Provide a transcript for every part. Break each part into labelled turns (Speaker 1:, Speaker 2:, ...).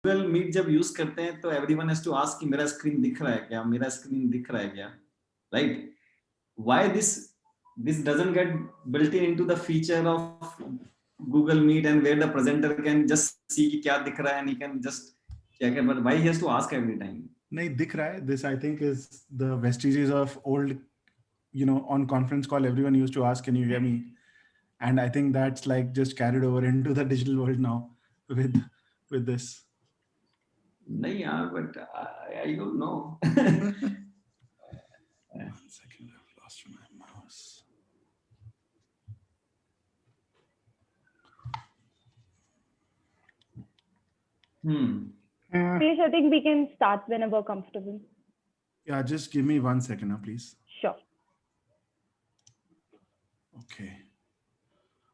Speaker 1: Google meet जब use करते हैं तो एवरीवन हैज टू आस्क कि मेरा स्क्रीन दिख रहा है क्या, मेरा स्क्रीन दिख रहा है क्या, right? Why this doesn't get built into the feature of Google Meet and where the presenter can just see कि क्या दिख रहा है and he can just check it, but why he has to ask every time?
Speaker 2: नहीं दिख रहा है. This I think is the vestiges of old, on conference call everyone used to ask, can you hear me? And I think that's like just carried over into the digital world now with this.
Speaker 1: नहीं यार, but I don't know.
Speaker 2: 1 second, I've lost my mouse.
Speaker 3: Please, I think we can start whenever comfortable.
Speaker 2: Yeah, just give me 1 second, please.
Speaker 3: Sure.
Speaker 2: Okay.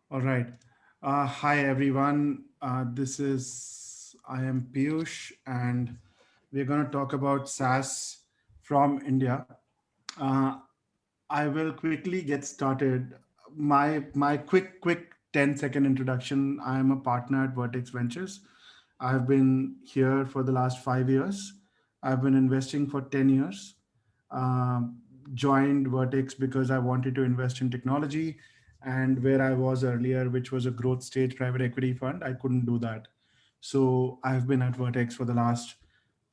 Speaker 2: All right. Hi, everyone. I am Piyush, and we're going to talk about SaaS from India. I will quickly get started. My quick 10-second introduction. I am a partner at Vertex Ventures. I've been here for the last 5 years. I've been investing for 10 years. Joined Vertex because I wanted to invest in technology, and where I was earlier, which was a growth stage private equity fund, I couldn't do that. So I've been at Vertex for the last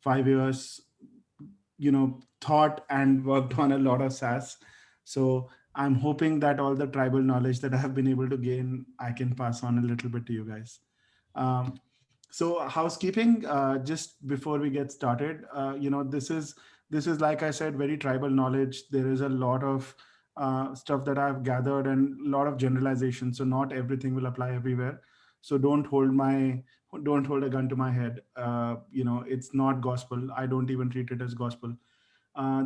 Speaker 2: 5 years, thought and worked on a lot of SaaS. So I'm hoping that all the tribal knowledge that I have been able to gain, I can pass on a little bit to you guys. So housekeeping, just before we get started, this is like I said, very tribal knowledge. There is a lot of stuff that I've gathered and a lot of generalization. So not everything will apply everywhere. So don't hold a gun to my head. It's not gospel. I don't even treat it as gospel.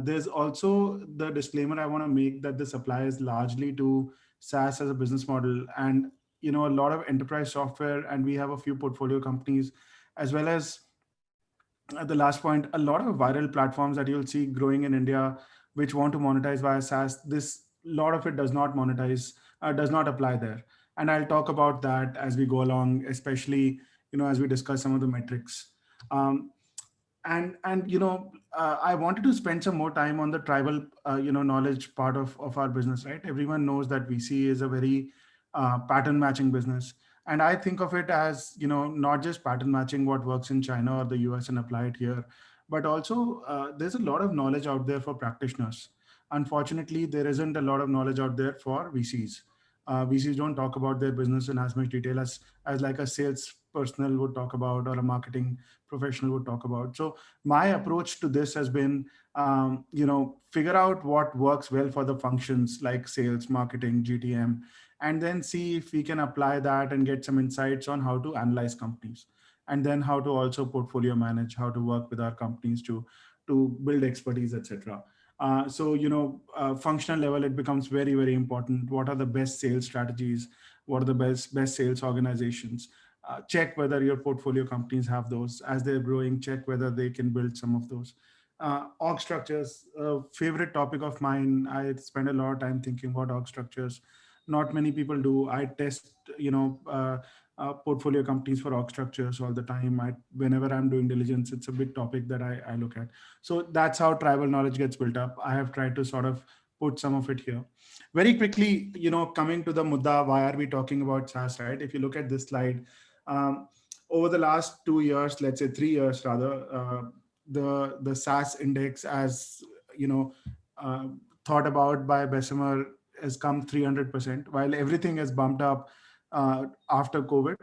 Speaker 2: There's also the disclaimer I want to make that this applies largely to SaaS as a business model, and a lot of enterprise software, and we have a few portfolio companies, as well as at the last point, a lot of viral platforms that you'll see growing in India, which want to monetize via SaaS. This lot of it does not monetize, does not apply there, and I'll talk about that as we go along, especially as we discuss some of the metrics. Um, and I wanted to spend some more time on the tribal knowledge part of our business, right? Everyone knows that VC is a very pattern matching business, and I think of it as not just pattern matching what works in China or the US and apply it here, but also there's a lot of knowledge out there for practitioners. Unfortunately, there isn't a lot of knowledge out there for VCs. VCs don't talk about their business in as much detail as like a sales personnel would talk about, or a marketing professional would talk about. So my approach to this has been, figure out what works well for the functions like sales, marketing, GTM, and then see if we can apply that and get some insights on how to analyze companies, and then how to also portfolio manage, how to work with our companies to build expertise, etc. Functional level, it becomes very, very important. What are the best sales strategies? What are the best sales organizations? Check whether your portfolio companies have those. As they're growing, check whether they can build some of those. Org structures, favorite topic of mine. I spend a lot of time thinking about org structures. Not many people do. I test, portfolio companies for org structures all the time. Whenever I'm doing diligence, it's a big topic that I look at. So that's how tribal knowledge gets built up. I have tried to sort of put some of it here. Very quickly, coming to the mudda, why are we talking about SaaS, right? If you look at this slide, um, over the last 2 years, let's say 3 years rather, the SaaS index, as you know, uh, thought about by Bessemer, has come 300%. While everything has bumped up after COVID,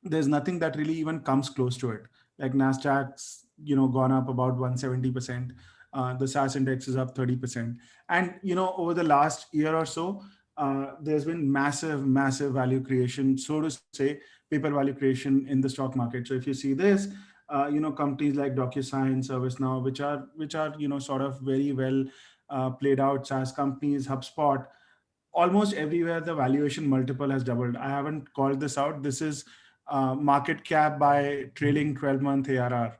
Speaker 2: there's nothing that really even comes close to it. Like Nasdaq's, gone up about 170%. The SaaS index is up 30%. And over the last year or so, there's been massive value creation, so to say, paper value creation in the stock market. So if you see this, companies like DocuSign, ServiceNow, which are sort of very well played out SaaS companies, HubSpot, almost everywhere the valuation multiple has doubled. I haven't called this out. This is market cap by trailing 12-month ARR,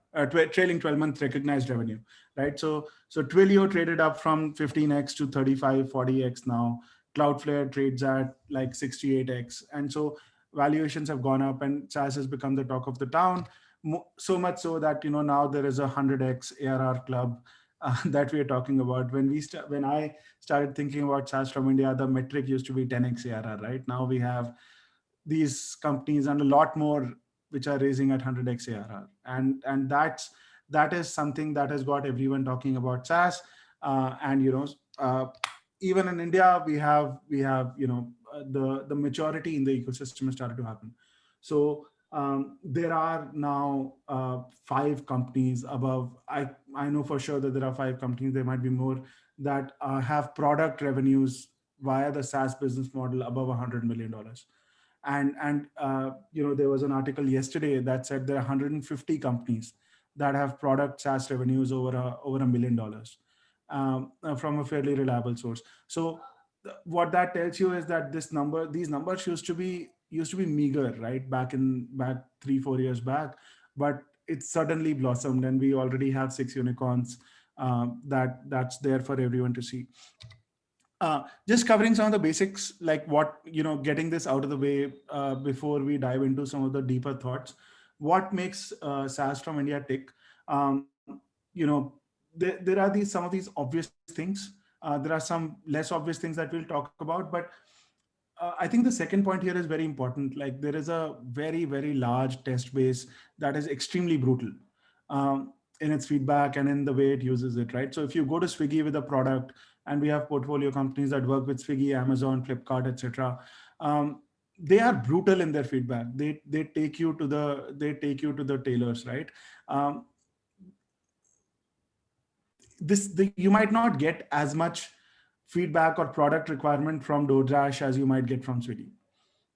Speaker 2: trailing 12-month recognized revenue, right? So Twilio traded up from 15x to 35, 40x now. Cloudflare trades at like 68x. And so valuations have gone up and SaaS has become the talk of the town. So much so that now there is a 100x ARR club that we are talking about. When I started thinking about SaaS from India, the metric used to be 10x ARR. Right now we have these companies and a lot more which are raising at 100x ARR, and that is something that has got everyone talking about SaaS. And even in India, we have the maturity in the ecosystem has started to happen. So there are now 5 companies above. I know for sure that there are 5 companies. There might be more that have product revenues via the SaaS business model above $100 million. And there was an article yesterday that said there are 150 companies that have product SaaS revenues over $1 million, from a fairly reliable source. So what that tells you is that these numbers used to be meager, right? Back 3-4 years back, but it's suddenly blossomed, and we already have 6 unicorns that's there for everyone to see. Just covering some of the basics, like getting this out of the way before we dive into some of the deeper thoughts. What makes SaaS from India tick? Um, you know, there are some of these obvious things. There are some less obvious things that we'll talk about, but I think the second point here is very important. Like, there is a very, very large test base that is extremely brutal in its feedback and in the way it uses it, right? So if you go to Swiggy with a product, and we have portfolio companies that work with Swiggy, Amazon, Flipkart, etc. They are brutal in their feedback. They take you to the tailors, right? Um, you might not get as much feedback or product requirement from DoorDash as you might get from Swiggy.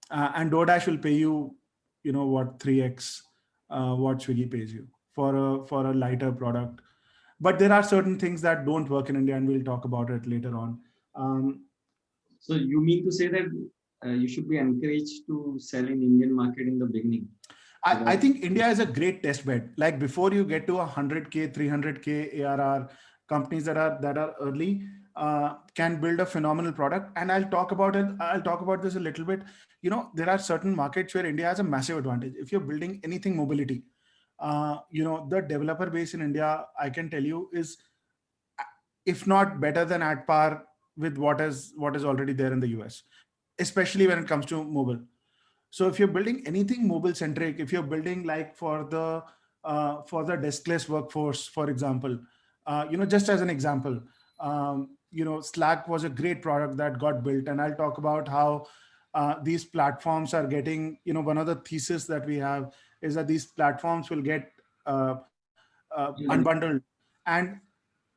Speaker 2: And DoorDash will pay you, 3x what Swiggy pays you for a lighter product. But there are certain things that don't work in India, and we'll talk about it later on.
Speaker 1: So you mean to say that you should be encouraged to sell in Indian market in the beginning?
Speaker 2: I think India is a great test bed. Like, before you get to 100K, 300K ARR, companies that are early can build a phenomenal product. And I'll talk about it. I'll talk about this a little bit. There are certain markets where India has a massive advantage. If you're building anything mobility, the developer base in India, I can tell you, is, if not better than, at par with what is already there in the US, especially when it comes to mobile. So if you're building anything mobile centric, if you're building like for the deskless workforce, for example, just as an example, Slack was a great product that got built, and I'll talk about how these platforms are getting. One of the thesis that we have is that these platforms will get unbundled, and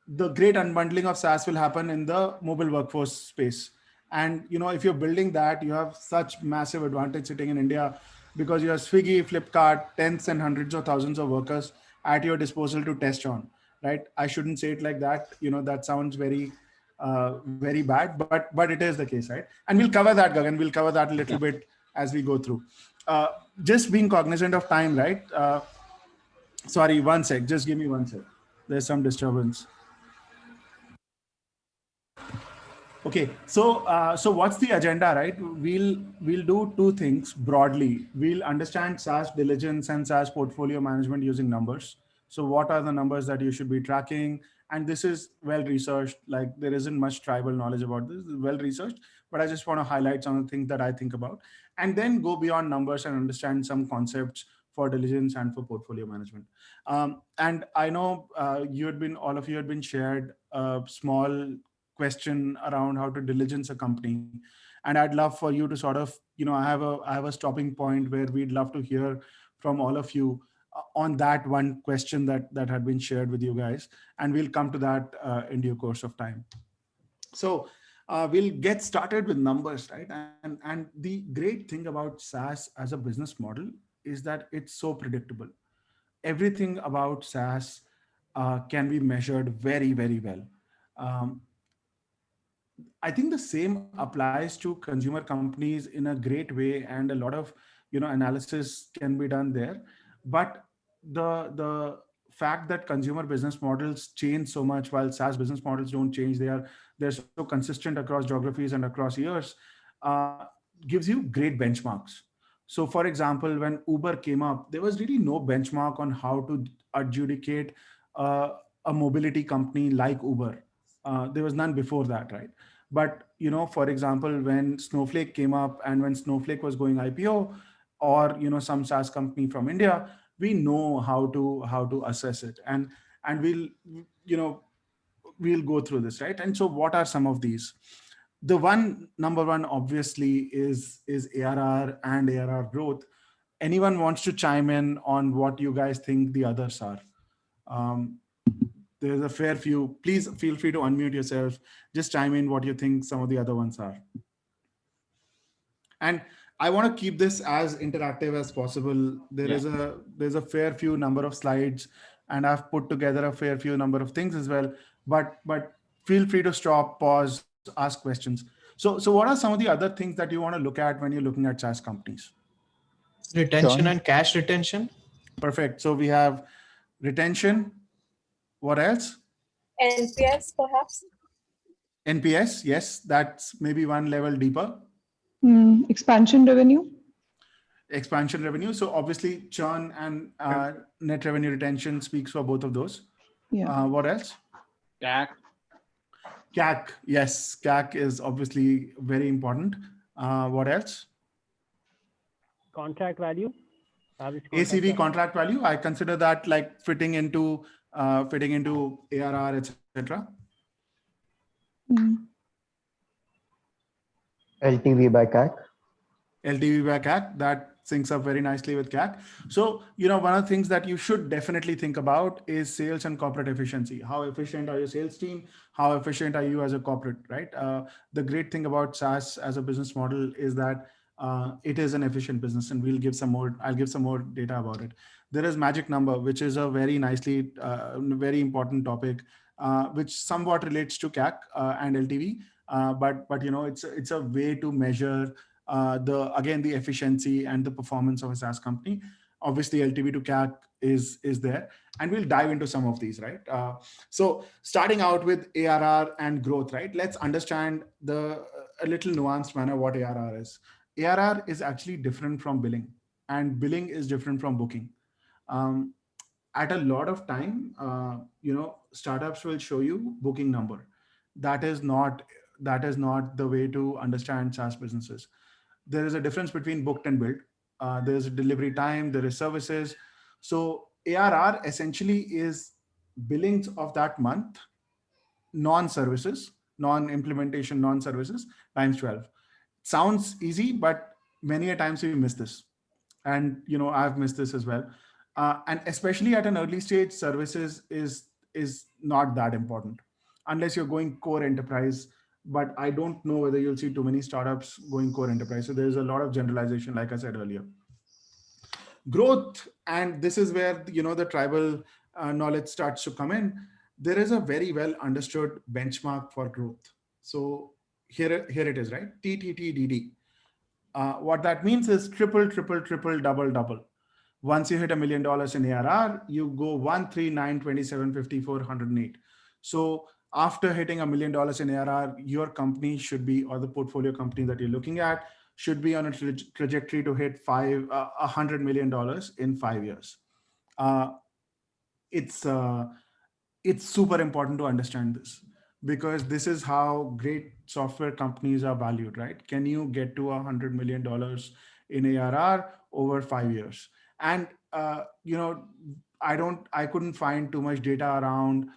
Speaker 2: the great unbundling of SaaS will happen in the mobile workforce space. And if you're building that, you have such massive advantage sitting in India, because you have Swiggy, Flipkart, tens and hundreds of thousands of workers at your disposal to test on, right? I shouldn't say it like that. That sounds very, very bad, but it is the case, right? And we'll cover that, Gagan. We'll cover that a little bit as we go through. Just being cognizant of time, right? Sorry, one sec. Just give me one sec. There's some disturbance. Okay, so what's the agenda, right? We'll do 2 things broadly. We'll understand SaaS diligence and SaaS portfolio management using numbers. So what are the numbers that you should be tracking? And this is well researched. Like, there isn't much tribal knowledge about this. It's well researched, but I just want to highlight some of the things that I think about, and then go beyond numbers and understand some concepts for diligence and for portfolio management. And I know all of you had been shared a small question around how to diligence a company, and I'd love for you to sort of, I have a stopping point where we'd love to hear from all of you on that one question that had been shared with you guys, and we'll come to that in due course of time. So we'll get started with numbers, right? And the great thing about SaaS as a business model is that it's so predictable. Everything about SaaS can be measured very, very well. I think the same applies to consumer companies in a great way, and a lot of analysis can be done there. But the fact that consumer business models change so much while SaaS business models don't change, they're so consistent across geographies and across years, gives you great benchmarks. So for example, when Uber came up, there was really no benchmark on how to adjudicate uh, a mobility company like Uber. There was none before that, right? But for example, when Snowflake came up and when Snowflake was going IPO, or some SaaS company from India, we know how to assess it, and you know we'll go through this, right? And so what are some of these? The number one obviously is ARR and ARR growth. Anyone wants to chime in on what you guys think the others are? um, there's a fair few. Please feel free to unmute yourself, just chime in what you think some of the other ones are. And I want to keep this as interactive as possible. There's a fair few number of slides, and I've put together a fair few number of things as well. But feel free to stop, pause, ask questions. So what are some of the other things that you want to look at when you're looking at SaaS companies?
Speaker 4: Retention and cash retention.
Speaker 2: Perfect. So we have retention. What else?
Speaker 5: NPS, perhaps.
Speaker 2: NPS. Yes, that's maybe one level deeper.
Speaker 6: Expansion revenue.
Speaker 2: Expansion revenue. So obviously churn and net revenue retention speaks for both of those.
Speaker 6: Yeah.
Speaker 2: What else?
Speaker 4: CAC.
Speaker 2: CAC. Yes, CAC is obviously very important. What else?
Speaker 7: Contract value.
Speaker 2: ACV, contract value. I consider that like fitting into ARR, etc.
Speaker 8: LTV by CAC.
Speaker 2: LTV by CAC, that syncs up very nicely with CAC. So, one of the things that you should definitely think about is sales and corporate efficiency. How efficient are your sales team? How efficient are you as a corporate, right? The great thing about SaaS as a business model is that it is an efficient business, and I'll give some more data about it. There is magic number, which is a very very important topic, which somewhat relates to CAC and LTV. But it's a way to measure the efficiency and the performance of a SaaS company. Obviously, LTV to CAC is there, and we'll dive into some of these, right? So starting out with ARR and growth, right? Let's understand a little nuanced manner what ARR is. ARR is actually different from billing, and billing is different from booking. At a lot of time, startups will show you booking number. That is not the way to understand SaaS businesses. There is a difference between booked and billed. There's a delivery time, there is services. So ARR essentially is billings of that month, non-services, non-implementation, non-services times 12. Sounds easy, but many a times we miss this. And I've missed this as well. And especially at an early stage, services is not that important unless you're going core enterprise. But I don't know whether you'll see too many startups going core enterprise. So there's a lot of generalization, like I said earlier. Growth, and this is where the tribal knowledge starts to come in. There is a very well understood benchmark for growth. So here it is, right? TTTDD. What that means is triple, double. Once you hit $1 million in ARR, you go 1, 3, 9, 27, 54, 108. So after hitting $1 million in ARR, your company should be, or the portfolio company that you're looking at, should be on a trajectory to hit $100 million in 5 years. It's super important to understand this, because this is how great software companies are valued, right? Can you get to $100 million in ARR over 5 years? And I couldn't find too much data around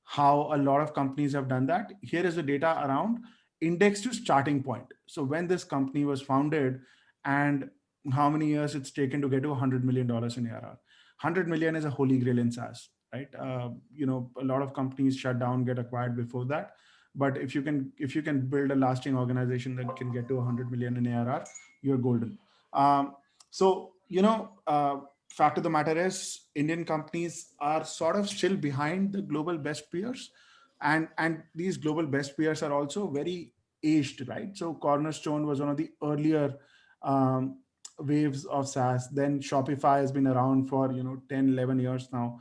Speaker 2: how a lot of companies have done that. Here is the data around index to starting point. So when this company was founded and how many years it's taken to get to $100 million in ARR. 100 million is a holy grail in SaaS, right? A lot of companies shut down, get acquired before that. But if you can build a lasting organization that can get to 100 million in ARR, you're golden. Fact of the matter is, Indian companies are sort of still behind the global best peers, and these global best peers are also very aged, right? So Cornerstone was one of the earlier waves of SaaS. Then Shopify has been around for 10, 11 years now.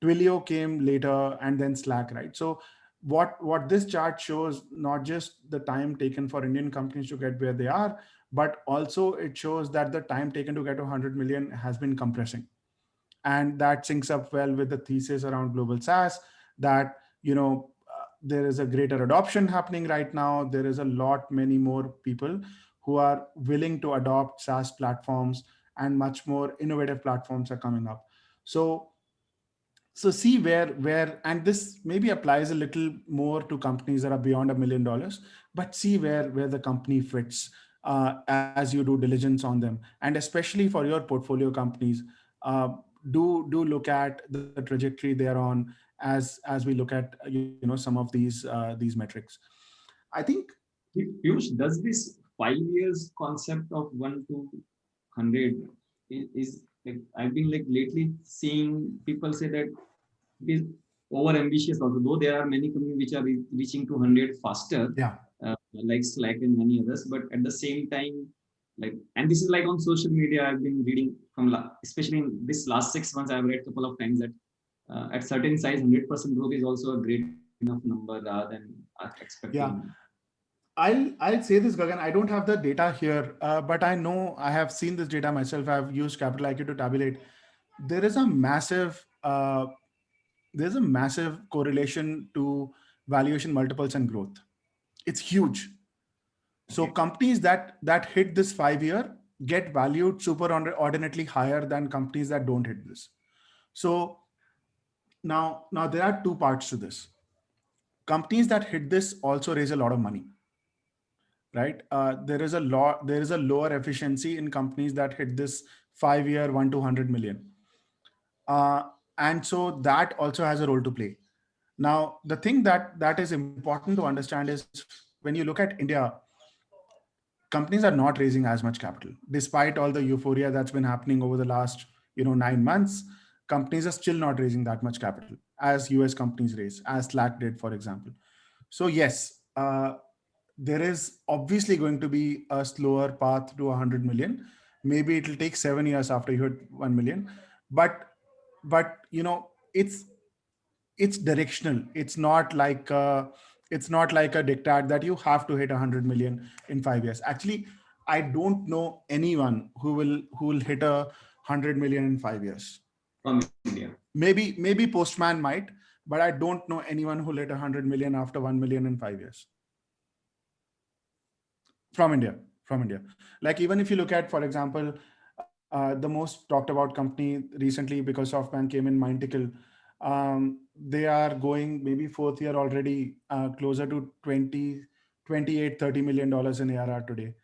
Speaker 2: Twilio came later, and then Slack, right? So what this chart shows, not just the time taken for Indian companies to get where they are, but also it shows that the time taken to get to 100 million has been compressing. And that syncs up well with the thesis around global SaaS that, there is a greater adoption happening right now. There is a lot, many more people who are willing to adopt SaaS platforms, and much more innovative platforms are coming up. So see and this maybe applies a little more to companies that are beyond $1 million, but see where the company fits as you do diligence on them. And especially for your portfolio companies, do look at the trajectory they are on as we look at some of these metrics. I think.
Speaker 1: Piyush, does this 5 years concept of 1 to 100 is like, I've been like lately seeing people say that it is over ambitious also, though there are many companies which are reaching to 100 faster,
Speaker 2: Yeah.
Speaker 1: like Slack and many others, but at the same time, like, and this is like on social media, I've been reading from, especially in this last 6 months, I've read a couple of times that at certain size, 100% growth is also a great enough number rather than expecting.
Speaker 2: Yeah. I'll say this, Gagan. I don't have the data here, but I know I have seen this data myself. I've used Capital IQ to tabulate. There is a massive correlation to valuation multiples and growth. It's huge. So companies that hit this 5 year get valued superordinately higher than companies that don't hit this. So now there are two parts to this. Companies that hit this also raise a lot of money, right? There is a lower efficiency in companies that hit this 5 year 1 to 100 million. And so that also has a role to play. Now, the thing that is important to understand is when you look at India, companies are not raising as much capital. Despite all the euphoria that's been happening over the last 9 months, companies are still not raising that much capital as US companies raise, as Slack did, for example. So yes, there is obviously going to be a slower path to 100 million. Maybe it will take 7 years after you hit 1 million, but it's directional. It's not like a diktat that you have to hit 100 million in 5 years. Actually, I don't know anyone who will hit 100 million in 5 years.
Speaker 1: From India.
Speaker 2: Maybe Postman might, but I don't know anyone who will hit 100 million after 1 million in 5 years. From India. Like, even if you look at, for example, the most talked about company recently, because SoftBank came in, Mindtickle, they are going maybe 4th year already, closer to 28, $30 million in ARR today.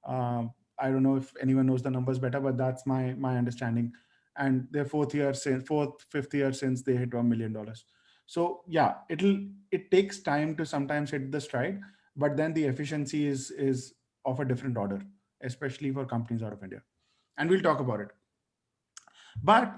Speaker 2: I don't know if anyone knows the numbers better, but that's my understanding. And their 5th year since they hit $1 million. So yeah, it takes time to sometimes hit the stride, but then the efficiency is of a different order, especially for companies out of India. And we'll talk about it. But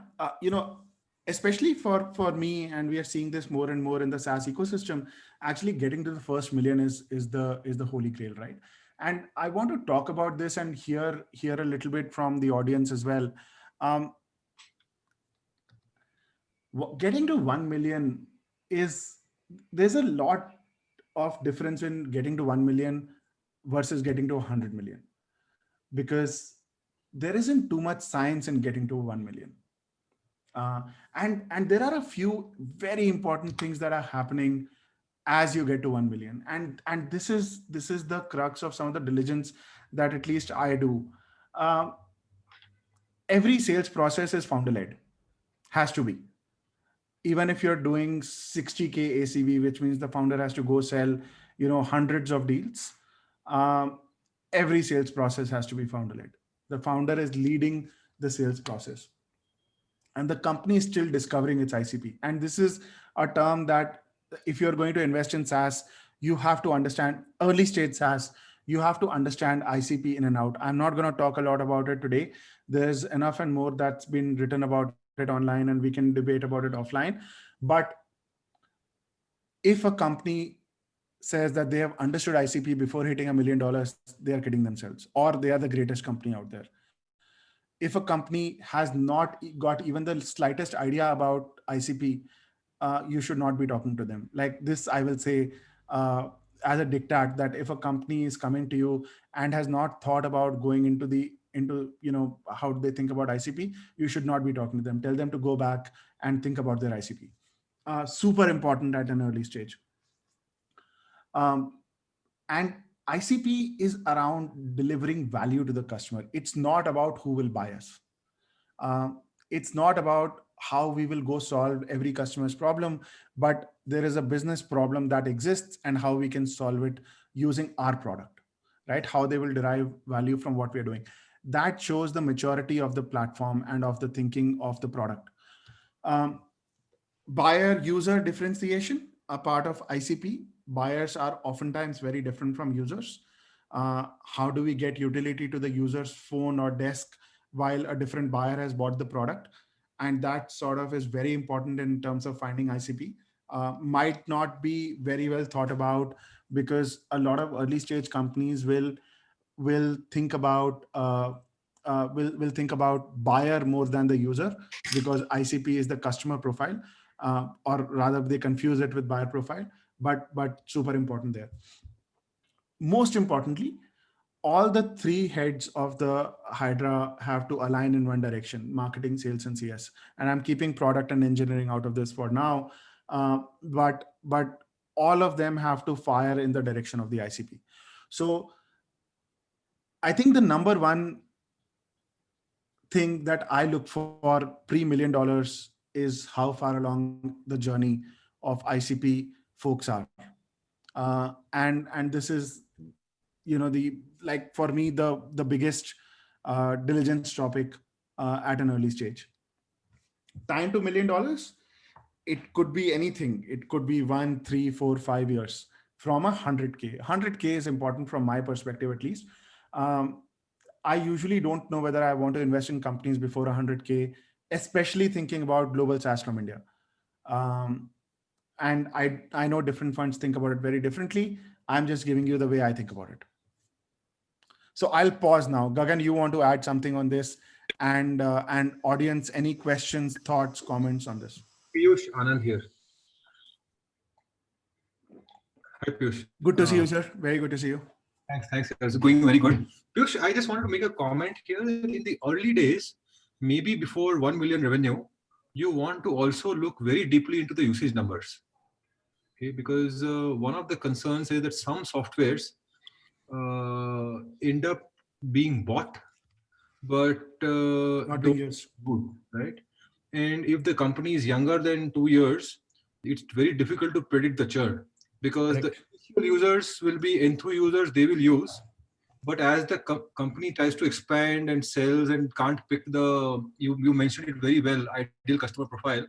Speaker 2: especially for me, and we are seeing this more and more in the SaaS ecosystem, actually getting to the first million is the holy grail, right? And I want to talk about this and hear a little bit from the audience as well. Getting to 1 million there's a lot of difference in getting to 1 million versus getting to 100 million, because there isn't too much science in getting to 1 million. And there are a few very important things that are happening as you get to 1 million. And this is the crux of some of the diligence that at least I do. Every sales process is founder-led, has to be. Even if you're doing 60K ACV, which means the founder has to go sell, hundreds of deals, every sales process has to be founder-led. The founder is leading the sales process, and the company is still discovering its ICP. And this is a term that if you're going to invest in SaaS, you have to understand. Early stage SaaS, you have to understand ICP in and out. I'm not going to talk a lot about it today. There's enough and more that's been written about it online, and we can debate about it offline. But if a company says that they have understood ICP before hitting $1 million, they are kidding themselves, or they are the greatest company out there. If a company has not got even the slightest idea about ICP, you should not be talking to them. Like this, I will say, as a diktat that if a company is coming to you and has not thought about going into how they think about ICP, you should not be talking to them. Tell them to go back and think about their ICP. Super important at an early stage. And ICP is around delivering value to the customer. It's not about who will buy us. It's not about how we will go solve every customer's problem, but there is a business problem that exists and how we can solve it using our product, right? How they will derive value from what we're doing. That shows the maturity of the platform and of the thinking of the product. Buyer user differentiation, a part of ICP. Buyers are oftentimes very different from users. How do we get utility to the user's phone or desk while a different buyer has bought the product? And that sort of is very important in terms of finding ICP. Might not be very well thought about because a lot of early stage companies will think about will think about buyer more than the user, because ICP is the customer profile, or rather they confuse it with buyer profile, but super important there. Most importantly, all the three heads of the Hydra have to align in one direction: marketing, sales, and CS. And I'm keeping product and engineering out of this for now, but all of them have to fire in the direction of the ICP. So I think the number one thing that I look for pre-$1 million is how far along the journey of ICP folks are. And this is, for me, the biggest diligence topic at an early stage. Time to $1 million, it could be anything. It could be 1, 3, 4, 5 years from 100K. 100K is important from my perspective, at least. I usually don't know whether I want to invest in companies before 100K, especially thinking about global SaaS from India. And I know different funds think about it very differently. I'm just giving you the way I think about it. So I'll pause now. Gagan, you want to add something on this? And audience, any questions, thoughts, comments on this?
Speaker 7: Piyush, Anand here. Hi, Piyush.
Speaker 2: Good to see you, sir. Very good to see you.
Speaker 7: Thanks. It's going very good. Piyush, I just wanted to make a comment here. In the early days, maybe before 1 million revenue, you want to also look very deeply into the usage numbers. Okay, because one of the concerns is that some softwares end up being bought, but
Speaker 2: Not being used.
Speaker 7: good, right? And if the company is younger than 2 years, it's very difficult to predict the churn, because
Speaker 2: Correct.
Speaker 7: the initial users will be enthu users, they will use. But as the company tries to expand and sells and can't pick you mentioned it very well, ideal customer profile,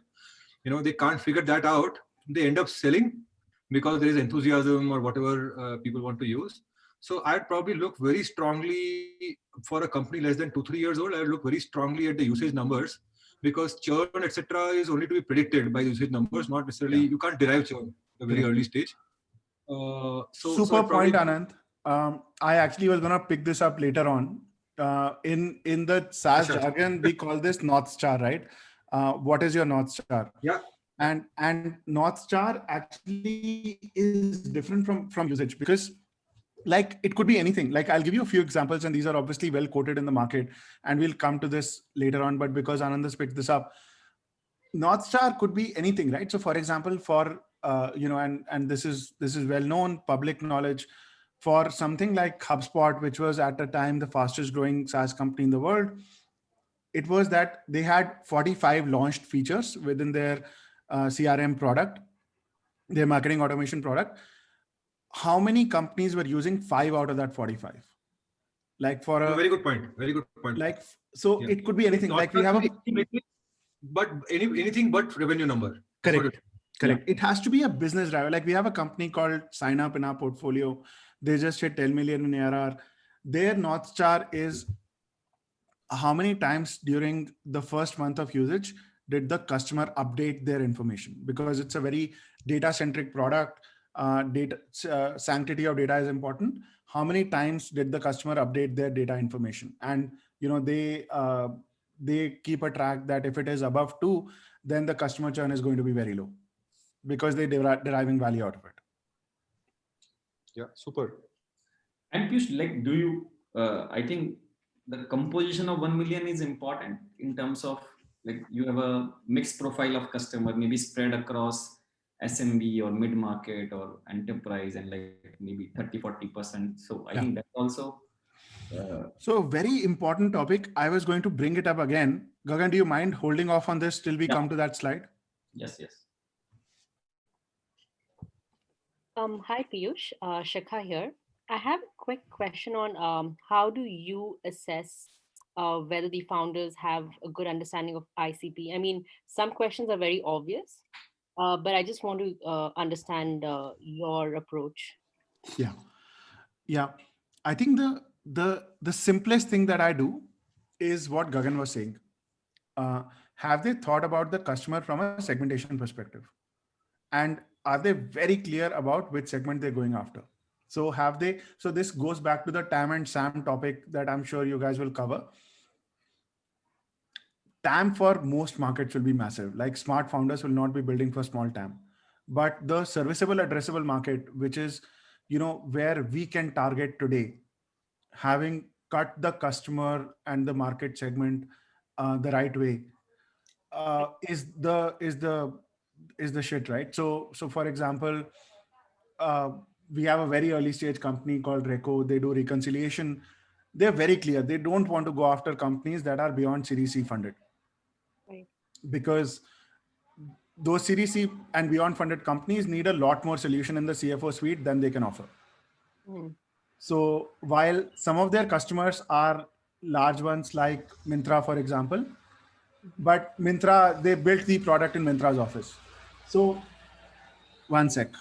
Speaker 7: they can't figure that out. They end up selling because there is enthusiasm or whatever people want to use. So I'd probably look very strongly for a company less than 2-3 years old. I would look very strongly at the usage numbers, because churn, etc., is only to be predicted by the usage numbers, not necessarily, you can't derive churn at a very early stage.
Speaker 2: Super point, Anand. I actually was going to pick this up later on. In the SaaS jargon, we call this North Star, right? What is your North Star?
Speaker 7: Yeah.
Speaker 2: And North Star actually is different from usage, because it could be anything. Like, I'll give you a few examples, and these are obviously well quoted in the market, and we'll come to this later on, but because Anand has picked this up, North Star could be anything, right? So for example, for and this is well known, public knowledge, for something like HubSpot, which was at the time the fastest growing SaaS company in the world, it was that they had 45 launched features within their CRM product, their marketing automation product. How many companies were using 5 out of that 45?
Speaker 7: Very good point.
Speaker 2: It could be anything. Like, we have
Speaker 7: anything but revenue number.
Speaker 2: Correct. It has to be a business driver. Like, we have a company called SignUp in our portfolio. They just hit 10 million in ARR. Their North Star is how many times during the first month of usage did the customer update their information, because it's a very data-centric product. Sanctity of data is important. How many times did the customer update their data information? And they keep a track that if it is above 2, then the customer churn is going to be very low, because they're deriving value out of it.
Speaker 7: Yeah, super.
Speaker 1: And Piyush, like, do you? I think the composition of 1 million is important in terms of, like, you have a mixed profile of customer, maybe spread across SMB or mid market or enterprise, and like maybe 30-40%. So I
Speaker 2: Yeah.
Speaker 1: think that also.
Speaker 2: So very important topic. I was going to bring it up again. Gagan, do you mind holding off on this till we
Speaker 1: Yeah.
Speaker 2: come to that slide?
Speaker 1: Yes, yes.
Speaker 8: Hi Piyush, Shikha here. I have a quick question on how do you assess whether the founders have a good understanding of ICP? I mean, some questions are very obvious, but I just want to understand your approach.
Speaker 2: Yeah. Yeah. I think the simplest thing that I do is what Gagan was saying. Have they thought about the customer from a segmentation perspective? And are they very clear about which segment they're going after? So have they, so this goes back to the TAM and SAM topic that I'm sure you guys will cover. TAM for most markets will be massive. Like smart founders will not be building for small TAM, but the serviceable addressable market, which is, where we can target today, having cut the customer and the market segment the right way, is the shit, right? So for example, we have a very early stage company called Reco. They do reconciliation. They're very clear. They don't want to go after companies that are beyond Series C funded,
Speaker 8: Right.
Speaker 2: because those Series C and beyond funded companies need a lot more solution in the CFO suite than they can offer.
Speaker 8: Mm.
Speaker 2: So while some of their customers are large ones like Myntra, for example, but Myntra, they built the product in Myntra's office. So one sec.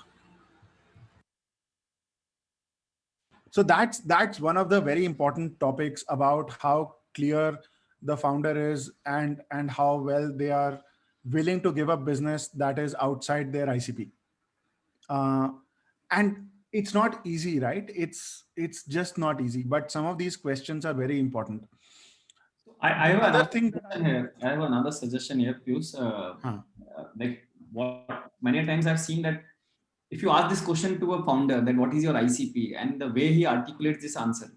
Speaker 2: So that's one of the very important topics about how clear the founder is and how well they are willing to give up business that is outside their ICP. And it's not easy, right? It's just not easy. But some of these questions are very important.
Speaker 1: I have
Speaker 2: Another
Speaker 1: another
Speaker 2: thing
Speaker 1: suggestion here. I have another suggestion here, Pius. Like, what many times I've seen that if you ask this question to a founder, that what is your ICP, and the way he articulates this answer,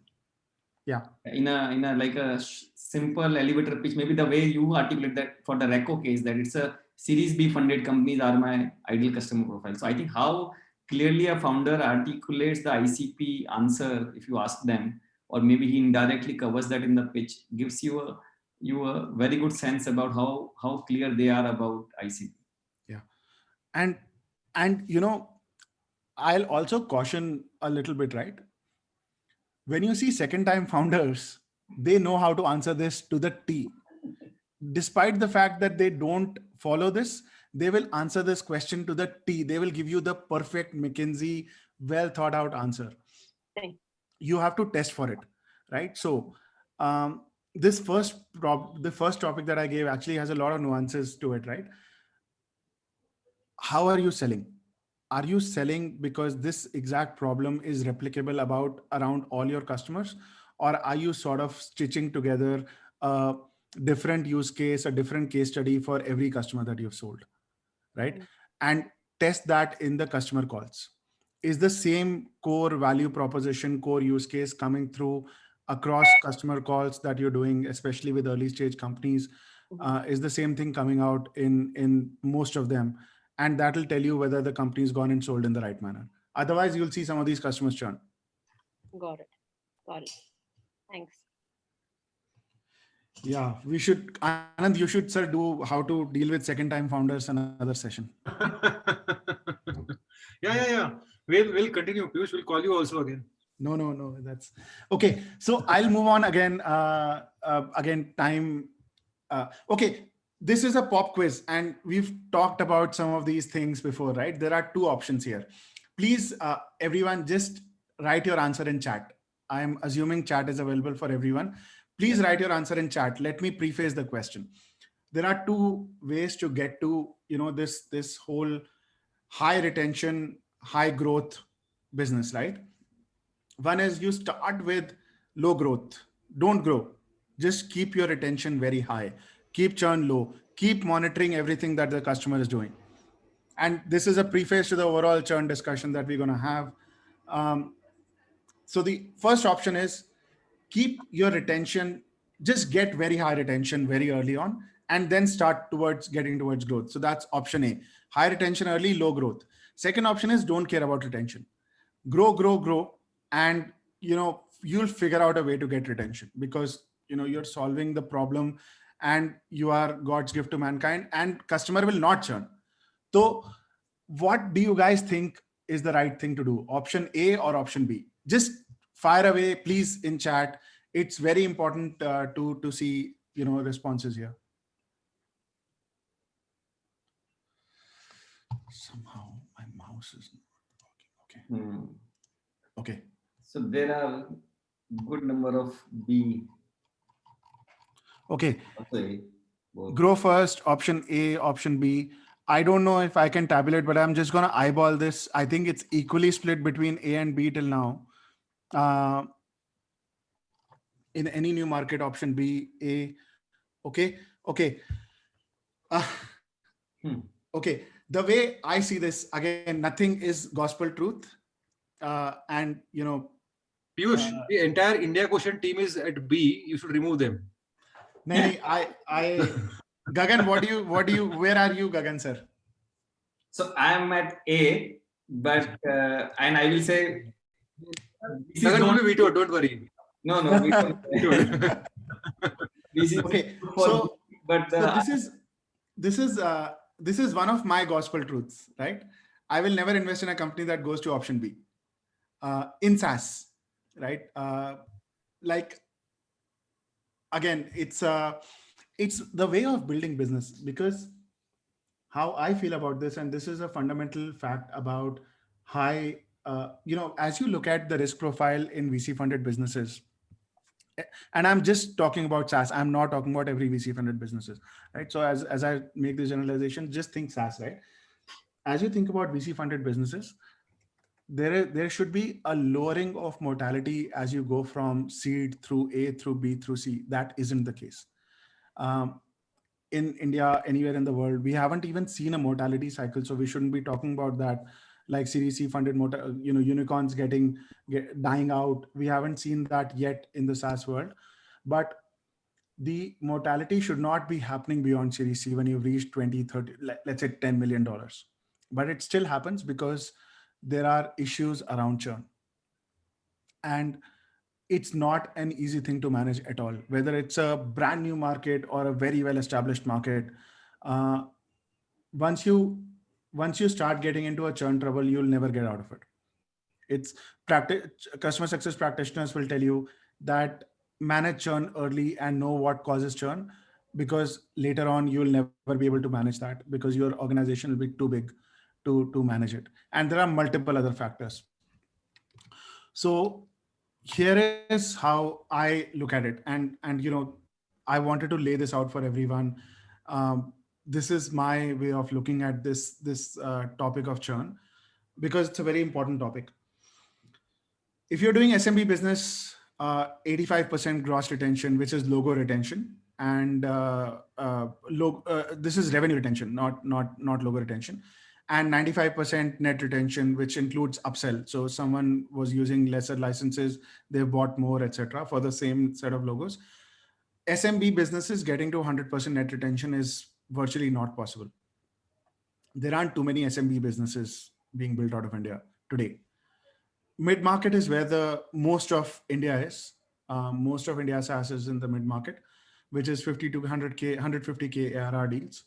Speaker 2: Yeah.
Speaker 1: in a like a simple elevator pitch, maybe the way you articulate that for the Reco case, that it's a Series B funded companies are my ideal customer profile. So I think how clearly a founder articulates the ICP answer, if you ask them, or maybe he indirectly covers that in the pitch, gives you a very good sense about how clear they are about ICP.
Speaker 2: Yeah. And I'll also caution a little bit, right? When you see second time founders, they know how to answer this to the T. Despite the fact that they don't follow this, they will answer this question to the T. They will give you the perfect McKinsey, well thought out answer.
Speaker 8: Right.
Speaker 2: You have to test for it, right? So the first topic that I gave actually has a lot of nuances to it, right? How are you selling? Are you selling because this exact problem is replicable around all your customers, or are you sort of stitching together a different use case, a different case study for every customer that you've sold, right? And test that in the customer calls. Is the same core value proposition, core use case coming through across customer calls that you're doing, especially with early stage companies? Is the same thing coming out in most of them? And that will tell you whether the company's gone and sold in the right manner. Otherwise, you'll see some of these customers churn.
Speaker 8: Got it. Thanks.
Speaker 2: Yeah, we should, Anand, you should, sir, do how to deal with second time founders another session.
Speaker 7: Yeah. We'll continue. Piyush will call you also again.
Speaker 2: No, that's okay. So I'll move on again. Again, time. Okay, this is a pop quiz, and we've talked about some of these things before, right? There are two options here. Please, everyone, just write your answer in chat. I'm assuming chat is available for everyone. Please write your answer in chat. Let me preface the question. There are two ways to get to, this whole high retention, high growth business, right? One is you start with low growth. Don't grow. Just keep your retention very high. Keep churn low. Keep monitoring everything that the customer is doing. And this is a preface to the overall churn discussion that we're going to have. So the first option is keep your retention, just get very high retention very early on, and then start towards getting towards growth. So that's option A, high retention early, low growth. Second option is don't care about retention, grow, and you'll figure out a way to get retention, because you're solving the problem and you are God's gift to mankind, and customer will not churn. So what do you guys think is the right thing to do, option A or option B? Just fire away please in chat. It's very important to see responses here. Somehow my mouse is not working. Okay.
Speaker 1: So there are good number of B.
Speaker 2: Okay.
Speaker 1: Okay. Both.
Speaker 2: Grow first, option A, option B. I don't know if I can tabulate, but I'm just going to eyeball this. I think it's equally split between A and B till now. In any new market, option B, A. Okay. Okay. The way I see this, again, nothing is gospel truth. And
Speaker 7: Piyush, the entire India Quotient team is at B. You should remove them.
Speaker 2: Gagan, where are you, Gagan sir?
Speaker 1: So I am at A, but and I will say
Speaker 7: Gagan will be vetoed, don't worry.
Speaker 1: No, we don't.
Speaker 2: Okay, so
Speaker 1: but
Speaker 2: this is one of my gospel truths, right? I will never invest in a company that goes to option B in SaaS, right? Like, again, it's the way of building business, because how I feel about this, and this is a fundamental fact about high, as you look at the risk profile in VC funded businesses, and I'm just talking about SaaS, I'm not talking about every VC funded businesses, right? So as I make this generalization, just think SaaS, right? As you think about VC funded businesses, there should be a lowering of mortality as you go from seed through A through B through C. That isn't the case. In India, anywhere in the world, we haven't even seen a mortality cycle. So we shouldn't be talking about that, like Series C funded, unicorns dying out. We haven't seen that yet in the SaaS world, but the mortality should not be happening beyond Series C when you've reached 20, 30, let's say $10 million. But it still happens because there are issues around churn. And it's not an easy thing to manage at all, whether it's a brand new market or a very well-established market. Once you start getting into a churn trouble, you'll never get out of it. It's customer success practitioners will tell you that manage churn early and know what causes churn, because later on you'll never be able to manage that because your organization will be too big to manage it. And there are multiple other factors. So here is how I look at it. And I wanted to lay this out for everyone. This is my way of looking at this topic of churn, because it's a very important topic. If you're doing SMB business, 85% gross retention, which is logo retention, and this is revenue retention, not logo retention, and 95% net retention, which includes upsell. So someone was using lesser licenses, they bought more, etc., for the same set of logos. SMB businesses getting to 100% net retention is virtually not possible. There aren't too many SMB businesses being built out of India today. Mid-market is where the most of India is. Most of India's SaaS is in the mid-market, which is 50 to 100K, 150K ARR deals.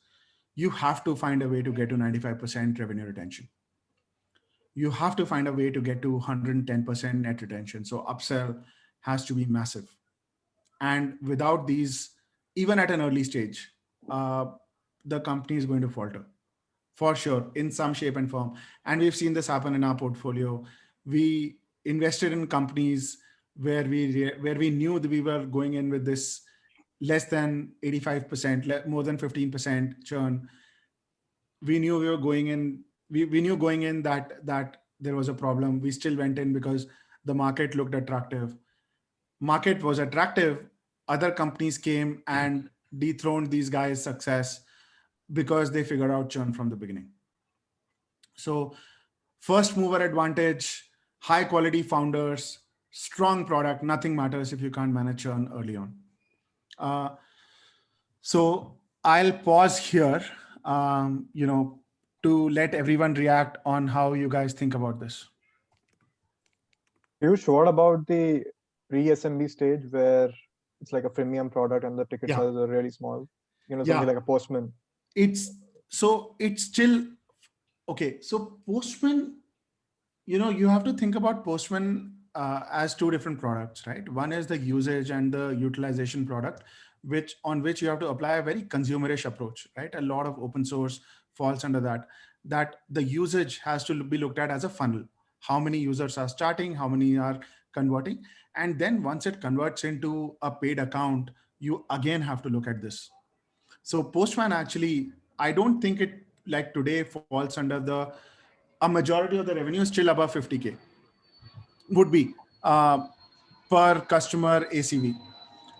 Speaker 2: You have to find a way to get to 95% revenue retention. You have to find a way to get to 110% net retention. So upsell has to be massive. And without these, even at an early stage, the company is going to falter for sure in some shape and form. And we've seen this happen in our portfolio. We invested in companies where we knew that we were going in with this less than 85%, more than 15% churn. We knew we were going in. We knew going in that there was a problem. We still went in because the market looked attractive. Market was attractive. Other companies came and dethroned these guys' success because they figured out churn from the beginning. So first mover advantage, high quality founders, strong product. Nothing matters if you can't manage churn early on. So I'll pause here, to let everyone react on how you guys think about this.
Speaker 9: Piyush, what about the pre-SMB stage where it's like a freemium product and the ticket
Speaker 2: Yeah.
Speaker 9: sizes are really small? Something
Speaker 2: Yeah.
Speaker 9: like a Postman.
Speaker 2: It's still okay. So Postman, you have to think about Postman as two different products, right? One is the usage and the utilization product, on which you have to apply a very consumerish approach, right? A lot of open source falls under that the usage has to be looked at as a funnel. How many users are starting, how many are converting, and then once it converts into a paid account, you again have to look at this. So Postman, actually, I don't think it, like today, falls under a majority of the revenue is still above 50K would be per customer ACV.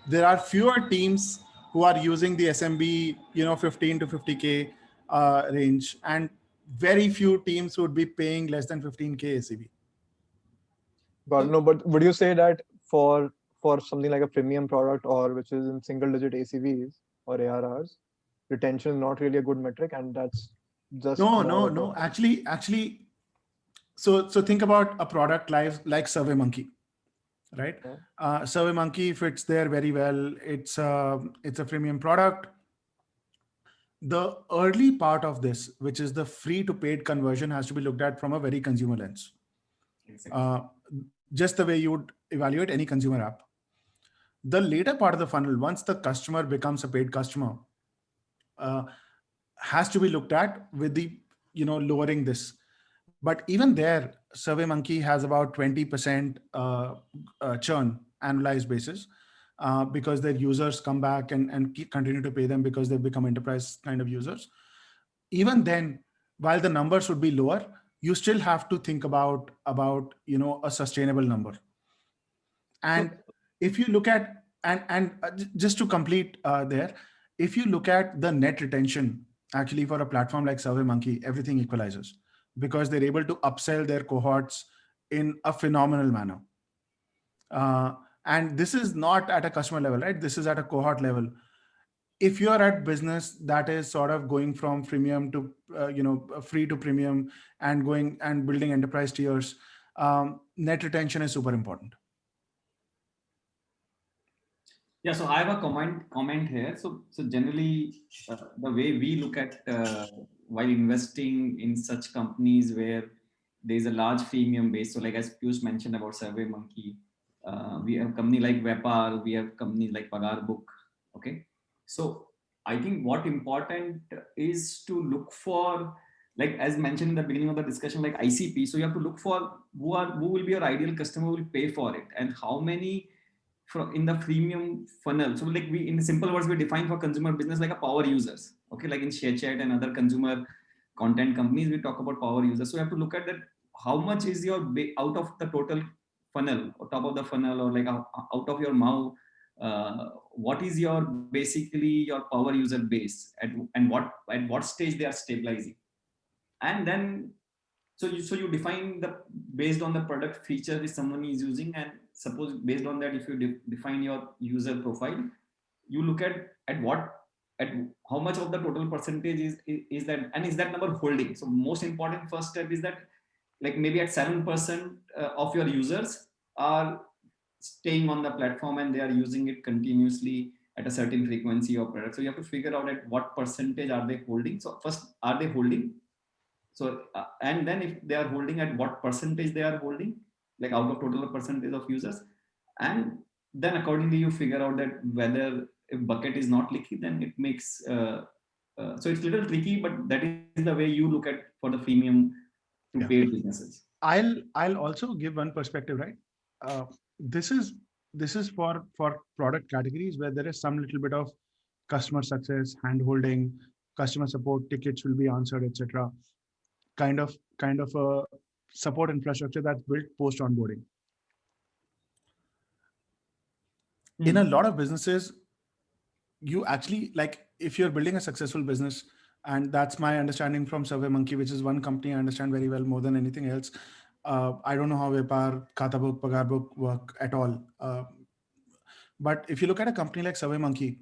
Speaker 2: There are fewer teams who are using the SMB, 15 to 50K range, and very few teams would be paying less than 15K ACV.
Speaker 9: But no, but would you say that for something like a premium product or which is in single digit ACVs or ARRs, retention is not really a good metric, and that's just
Speaker 2: No. Actually, so think about a product like SurveyMonkey, right?
Speaker 9: Yeah.
Speaker 2: SurveyMonkey fits there very well. It's a freemium product. The early part of this, which is the free to paid conversion, has to be looked at from a very consumer lens.
Speaker 1: Exactly.
Speaker 2: Just the way you would evaluate any consumer app. The later part of the funnel, once the customer becomes a paid customer, has to be looked at with the, lowering this. But even there, SurveyMonkey has about 20% churn annualized basis, because their users come back and continue to pay them because they've become enterprise kind of users. Even then, while the numbers would be lower, you still have to think about a sustainable number. And if you look at, and just to complete there, if you look at the net retention, actually for a platform like SurveyMonkey, everything equalizes because they're able to upsell their cohorts in a phenomenal manner. And this is not at a customer level, right? This is at a cohort level. If you're at business that is sort of going from freemium to, free to premium and going and building enterprise tiers, net retention is super important.
Speaker 1: Yeah, so I have a comment here. So generally, the way we look at while investing in such companies where there is a large freemium base. So like as Piyush mentioned about SurveyMonkey, we have a company like Vyapar, we have companies like Pagarbook. Okay, so I think what important is to look for, like as mentioned in the beginning of the discussion, like ICP. So you have to look for who will be your ideal customer, who will pay for it, and how many in the freemium funnel. So like we, in simple words, we define for consumer business like a power users. Okay, like in ShareChat and other consumer content companies, we talk about power users. So you have to look at that. How much is your out of the total funnel or top of the funnel, or like out of your mouth? What is your basically your power user base and at what stage they are stabilizing, and then so you define the based on the product feature which someone is using, and suppose based on that, if you define your user profile, you look at how much of the total percentage is that, and is that number holding. So most important first step is that like maybe at 7% of your users are staying on the platform and they are using it continuously at a certain frequency of product. So you have to figure out at what percentage are they holding. So first, are they holding? So and then if they are holding, at what percentage they are holding, like out of total percentage of users, and then accordingly you figure out that whether if bucket is not leaky, then it makes so it's a little tricky, but that is the way you look at for the freemium to paid businesses.
Speaker 2: I'll also give one perspective, right? This is for product categories where there is some little bit of customer success, hand holding, customer support, tickets will be answered, etc. Kind of a support infrastructure that's built post onboarding. In a lot of businesses, you actually, like if you're building a successful business, and that's my understanding from SurveyMonkey, which is one company I understand very well more than anything else. I don't know how Vyapar, Khata Book, Pagar Book work at all. But if you look at a company like SurveyMonkey,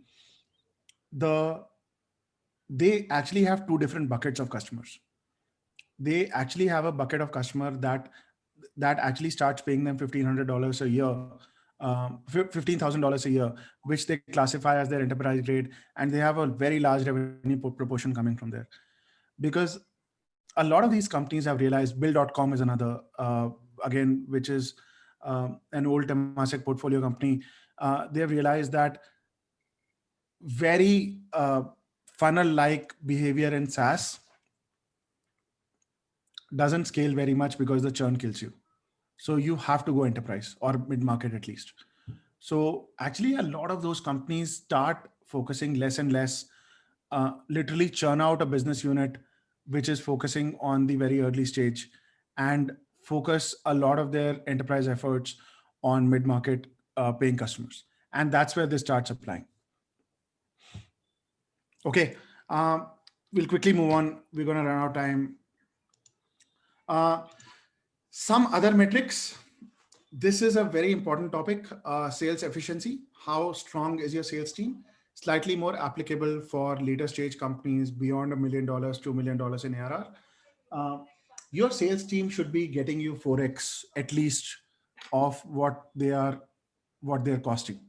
Speaker 2: they actually have two different buckets of customers. They actually have a bucket of customer that actually starts paying them $1,500 a year, $15,000 a year, which they classify as their enterprise grade, and they have a very large revenue proportion coming from there. Because a lot of these companies have realized, Bill.com is another, again, which is an old Temasek portfolio company. They have realized that very funnel-like behavior in SaaS doesn't scale very much because the churn kills you. So you have to go enterprise or mid-market at least. So actually a lot of those companies start focusing less and less, literally churn out a business unit which is focusing on the very early stage and focus a lot of their enterprise efforts on mid-market paying customers. And that's where this starts applying. Okay, we'll quickly move on. We're going to run out of time. Some other metrics. This is a very important topic, sales efficiency. How strong is your sales team? Slightly more applicable for later stage companies beyond $1 million, $2 million in ARR. Your sales team should be getting you 4x at least of what they're costing.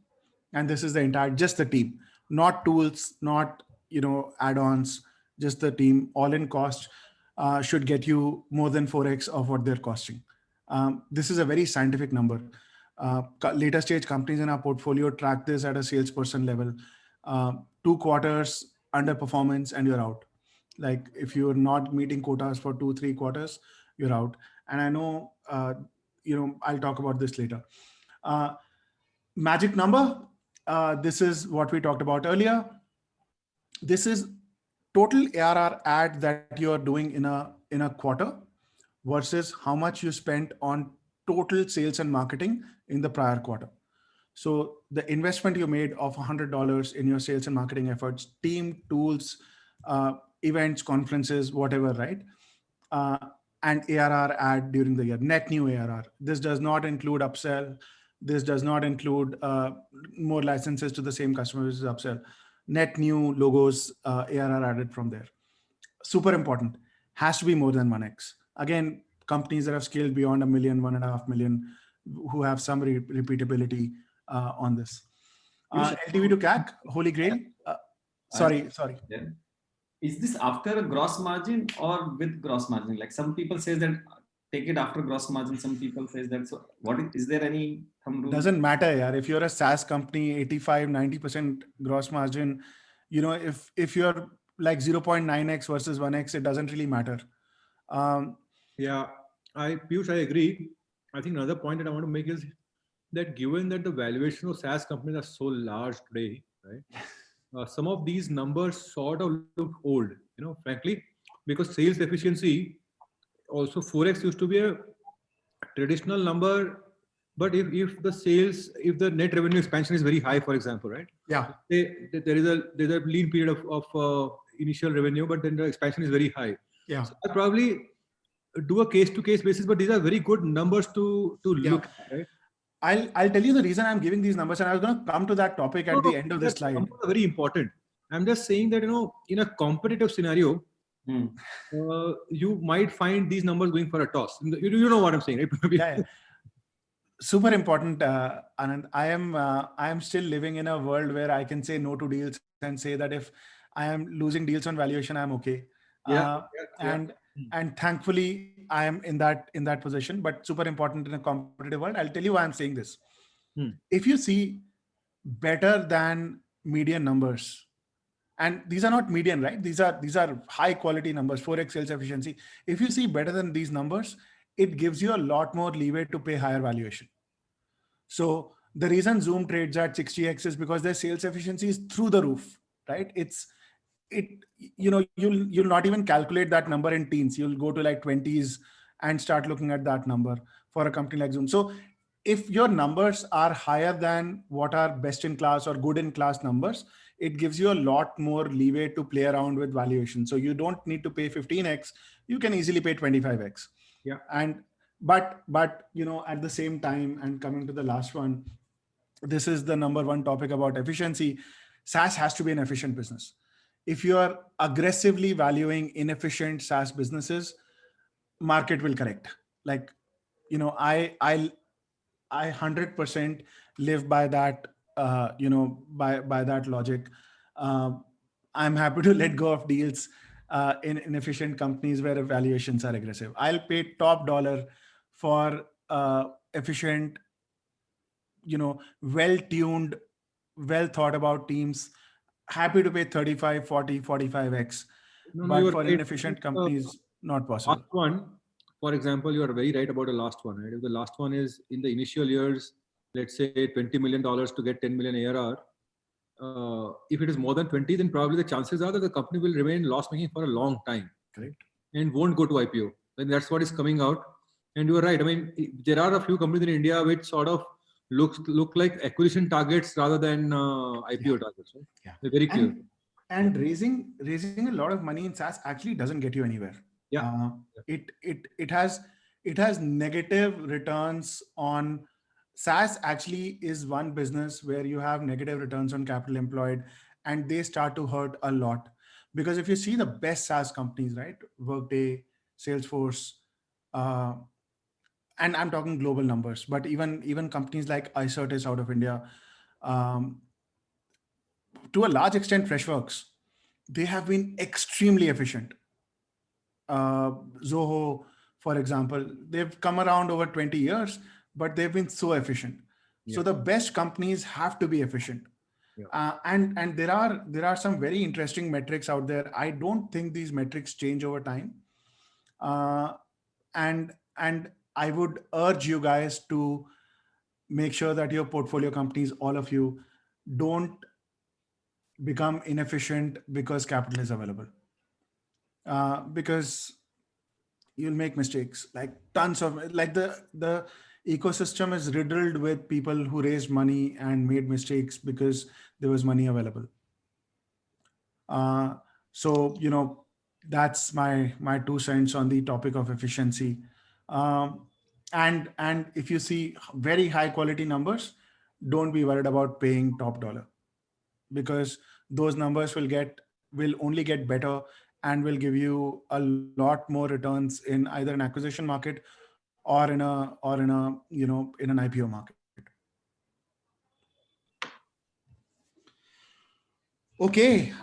Speaker 2: And this is the entire, just the team, not tools, not, add-ons, just the team. All in cost should get you more than 4x of what they're costing. This is a very scientific number. Later stage companies in our portfolio track this at a salesperson level. 2 quarters underperformance and you're out. Like if you're not meeting quotas for 2-3 quarters, you're out. And I know, I'll talk about this later. Magic number. This is what we talked about earlier. This is total ARR add that you're doing in a quarter versus how much you spent on total sales and marketing in the prior quarter. So the investment you made of $100 in your sales and marketing efforts, team, tools, events, conferences, whatever, right? And ARR add during the year, net new ARR. This does not include upsell. This does not include more licenses to the same customers as upsell. Net new logos, ARR added from there. Super important. Has to be more than 1x. Again, companies that have scaled beyond $1 million, $1.5 million, who have some repeatability on this. LTV to CAC, holy grail. Sorry.
Speaker 1: Yeah. Is this after a gross margin or with gross margin? Like some people say that take it after gross margin. Some people say that. So what is there any thumb rule?
Speaker 2: Doesn't matter, yaar. If you're a SaaS company, 85, 90% gross margin, if you're like 0.9x versus 1x, it doesn't really matter.
Speaker 7: Yeah, Piyush, I agree. I think another point that I want to make is that given that the valuation of SaaS companies are so large today, right? Some of these numbers sort of look old, frankly, because sales efficiency, also 4x used to be a traditional number. But if the net revenue expansion is very high, for example, right?
Speaker 2: Yeah.
Speaker 7: There's a lean period of initial revenue, but then the expansion is very high.
Speaker 2: Yeah.
Speaker 7: So I'll probably do a case-to-case basis, but these are very good numbers to look at, right?
Speaker 2: I'll tell you the reason I'm giving these numbers, and I was going to come to that topic at the end of this slide.
Speaker 7: Numbers are very important. I'm just saying that, in a competitive scenario, you might find these numbers going for a toss. You know what I'm saying, right?
Speaker 2: Yeah. Super important, Anand. I am still living in a world where I can say no to deals and say that if I am losing deals on valuation, I'm okay. And thankfully I am in that position, but super important in a competitive world. I'll tell you why I'm saying this. If you see better than median numbers, and these are not median, right? These are high quality numbers, 4x sales efficiency. If you see better than these numbers, it gives you a lot more leeway to pay higher valuation. So the reason Zoom trades at 60x is because their sales efficiency is through the roof, right? You'll not even calculate that number in teens. You'll go to like 20s and start looking at that number for a company like Zoom. So if your numbers are higher than what are best in class or good in class numbers, it gives you a lot more leeway to play around with valuation. So you don't need to pay 15x. You can easily pay 25x.
Speaker 7: Yeah.
Speaker 2: And but at the same time, and coming to the last one, this is the number one topic about efficiency. SaaS has to be an efficient business. If you are aggressively valuing inefficient SaaS businesses, market will correct. Like, I 100% live by that, by that logic. I'm happy to let go of deals in inefficient companies where valuations are aggressive. I'll pay top dollar for efficient, well-tuned, well thought about teams. Happy to pay 35, 40, 45x,
Speaker 7: No,
Speaker 2: but
Speaker 7: you are
Speaker 2: for
Speaker 7: right.
Speaker 2: inefficient companies, not possible.
Speaker 7: Last one, for example, you are very right about the last one. Right? If the last one is in the initial years, let's say $20 million to get 10 million ARR. If it is more than 20, then probably the chances are that the company will remain loss making for a long time.
Speaker 2: Correct.
Speaker 7: And won't go to IPO. Then that's what is coming out. And you are right. I mean, there are a few companies in India which sort of look like acquisition targets rather than IPO targets. Right?
Speaker 2: Yeah.
Speaker 7: They're very clear.
Speaker 2: And raising a lot of money in SaaS actually doesn't get you anywhere.
Speaker 7: Yeah.
Speaker 2: It has negative returns on. SaaS actually is one business where you have negative returns on capital employed, and they start to hurt a lot. Because if you see the best SaaS companies, right? Workday, Salesforce, and I'm talking global numbers, but even companies like Icertis out of India, to a large extent, Freshworks, they have been extremely efficient. Zoho, for example, they've come around over 20 years, but they've been so efficient. Yeah. So the best companies have to be efficient. Yeah. And there are some very interesting metrics out there. I don't think these metrics change over time. And I would urge you guys to make sure that your portfolio companies, all of you, don't become inefficient because capital is available. Because you'll make mistakes, like tons of, like the ecosystem is riddled with people who raised money and made mistakes because there was money available. So, that's my 2 cents on the topic of efficiency. And if you see very high quality numbers, don't be worried about paying top dollar, because those numbers will only get better and will give you a lot more returns in either an acquisition market or in an IPO market. Okay,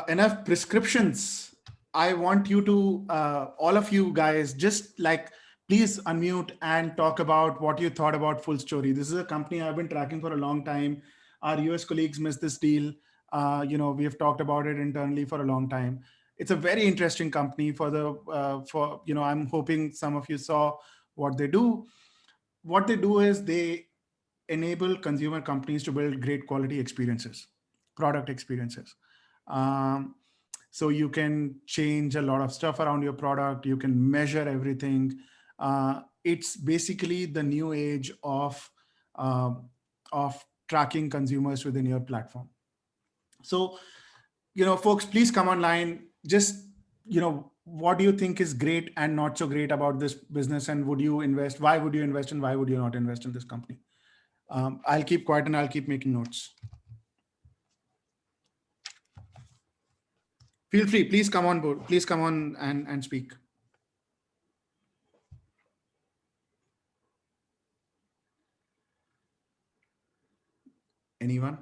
Speaker 2: enough prescriptions. I want you to, all of you guys, just like, please unmute and talk about what you thought about FullStory. This is a company I've been tracking for a long time. Our US colleagues missed this deal. We have talked about it internally for a long time. It's a very interesting company I'm hoping some of you saw what they do. What they do is they enable consumer companies to build great quality experiences, product experiences. So you can change a lot of stuff around your product. You can measure everything. It's basically the new age of tracking consumers within your platform. So, folks, please come online. Just, what do you think is great and not so great about this business? And would you invest? Why would you invest? And why would you not invest in this company? I'll keep quiet and I'll keep making notes. Feel free, please come on board. Please come on and speak. Anyone?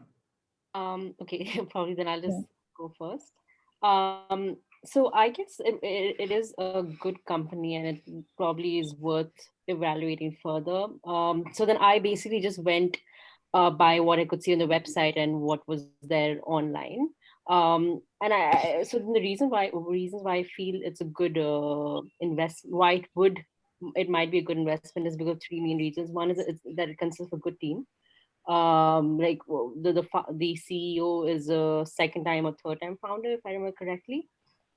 Speaker 8: Okay, probably then I'll just go first. So I guess it is a good company and it probably is worth evaluating further. So then I basically just went by what I could see on the website and what was there online. And so the reasons why I feel it's a good why it might be a good investment is because of 3 main reasons. One is that it consists of a good team. Like the CEO is a second time or third time founder, if I remember correctly.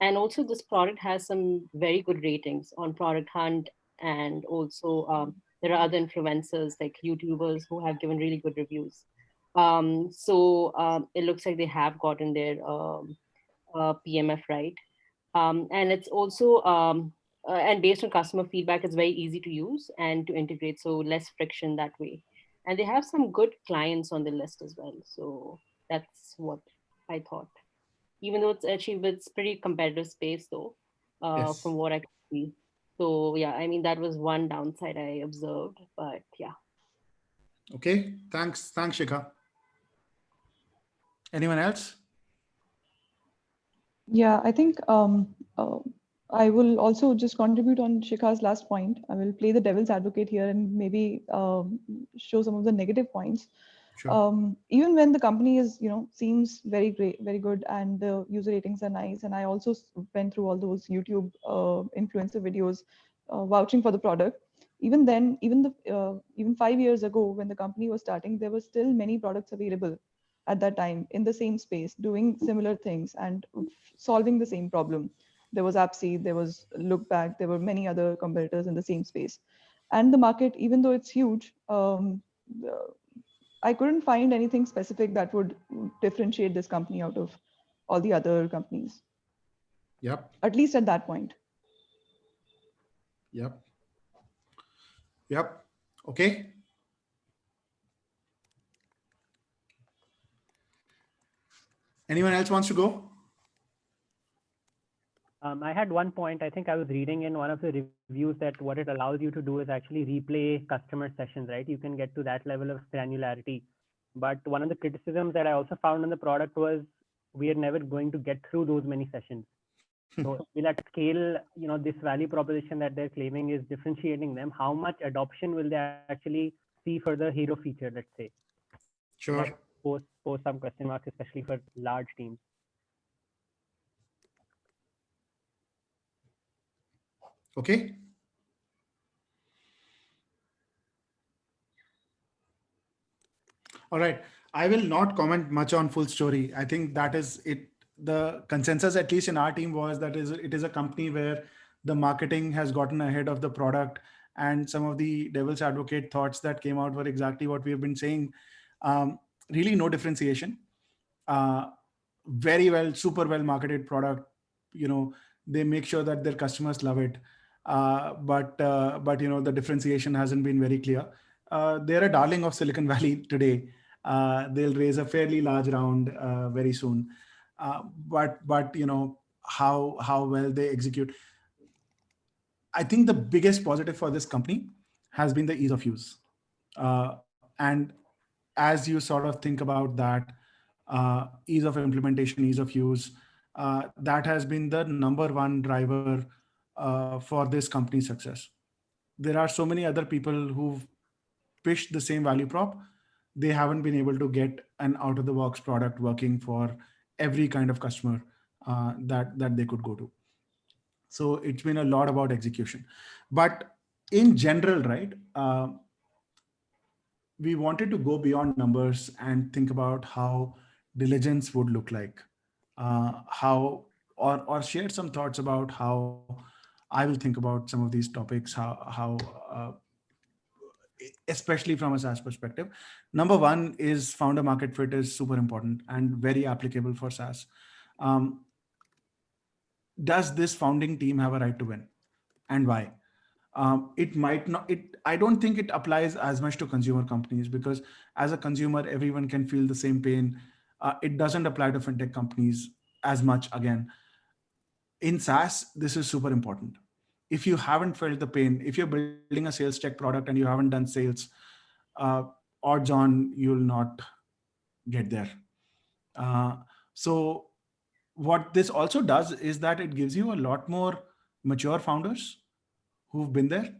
Speaker 8: And also this product has some very good ratings on Product Hunt. And also there are other influencers like YouTubers who have given really good reviews. So it looks like they have gotten their PMF right. And it's also and based on customer feedback, it's very easy to use and to integrate, so less friction that way. And they have some good clients on the list as well. So that's what I thought. Even though it's pretty competitive space though,
Speaker 2: Yes.
Speaker 8: from what I could see. So yeah, I mean, that was one downside I observed, but yeah.
Speaker 2: Okay. Thanks, Shikha. Anyone else?
Speaker 6: Yeah, I think I will also just contribute on Shikha's last point. I will play the devil's advocate here and maybe show some of the negative points.
Speaker 2: Sure.
Speaker 6: Even when the company is, seems very great, very good, and the user ratings are nice, and I also went through all those YouTube influencer videos vouching for the product. Even then, even 5 years ago, when the company was starting, there were still many products available at that time in the same space, doing similar things and solving the same problem. There was Appseed, there was Lookback, there were many other competitors in the same space. And the market, even though it's huge, I couldn't find anything specific that would differentiate this company out of all the other companies,
Speaker 2: Yep.
Speaker 6: at least at that point.
Speaker 2: Yep. Yep. Okay. Anyone else wants to go?
Speaker 10: I had one point. I think I was reading in one of the reviews that what it allows you to do is actually replay customer sessions, right? You can get to that level of granularity. But one of the criticisms that I also found on the product was we are never going to get through those many sessions. So will at scale, this value proposition that they're claiming is differentiating them. How much adoption will they actually see for the hero feature, let's say?
Speaker 2: Sure.
Speaker 10: That pose some question marks, especially for large teams.
Speaker 2: Okay. All right. I will not comment much on full story. I think that is it. The consensus, at least in our team, was that it is a company where the marketing has gotten ahead of the product, and some of the devil's advocate thoughts that came out were exactly what we have been saying. Really no differentiation. Very well, super well marketed product. They make sure that their customers love it. But the differentiation hasn't been very clear. They're a darling of Silicon Valley today. They'll raise a fairly large round very soon. But how well they execute. I think the biggest positive for this company has been the ease of use. And as you sort of think about that, ease of implementation, ease of use, that has been the number one driver for this company's success. There are so many other people who've pitched the same value prop. They haven't been able to get an out of the box product working for every kind of customer that they could go to. So it's been a lot about execution. But in general, right, we wanted to go beyond numbers and think about how diligence would look like, or share some thoughts about how I will think about some of these topics, especially from a SaaS perspective. Number one is founder market fit is super important and very applicable for SaaS. Does this founding team have a right to win, and why? It might not. I don't think it applies as much to consumer companies, because as a consumer, everyone can feel the same pain. It doesn't apply to fintech companies as much. Again, in SaaS, this is super important. If you haven't felt the pain, if you're building a sales tech product and you haven't done sales, odds on you'll not get there. So what this also does is that it gives you a lot more mature founders who've been there.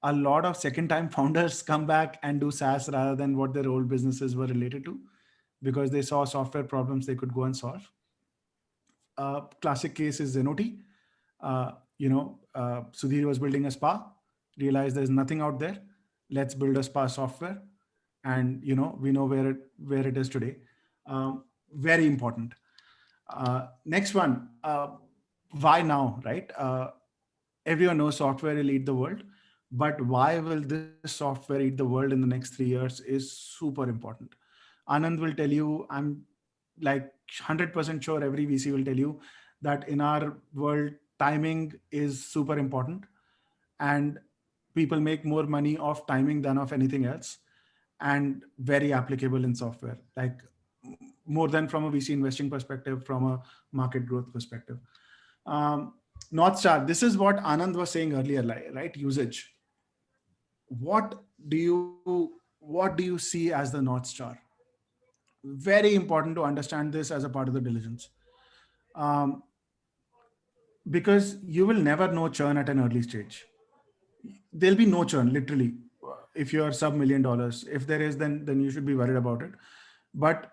Speaker 2: A lot of second-time founders come back and do SaaS rather than what their old businesses were related to, because they saw software problems they could go and solve. Classic case is Zenoti. Sudhir was building a spa, realized there's nothing out there. Let's build a spa software, and we know where it is today. Very important. Next one, why now, right? Everyone knows software will eat the world, but why will this software eat the world in the next 3 years is super important. Anand will tell you, I'm like 100% sure every VC will tell you that in our world, timing is super important. and people make more money off timing than of anything else, and very applicable in software, like more than from a VC investing perspective, from a market growth perspective. North Star, this is what Anand was saying earlier, right? Usage. What do you see as the North Star? Very important to understand this as a part of the diligence. Because you will never know churn at an early stage. There'll be no churn, literally. If you're sub $1 million, if there is, then you should be worried about it. But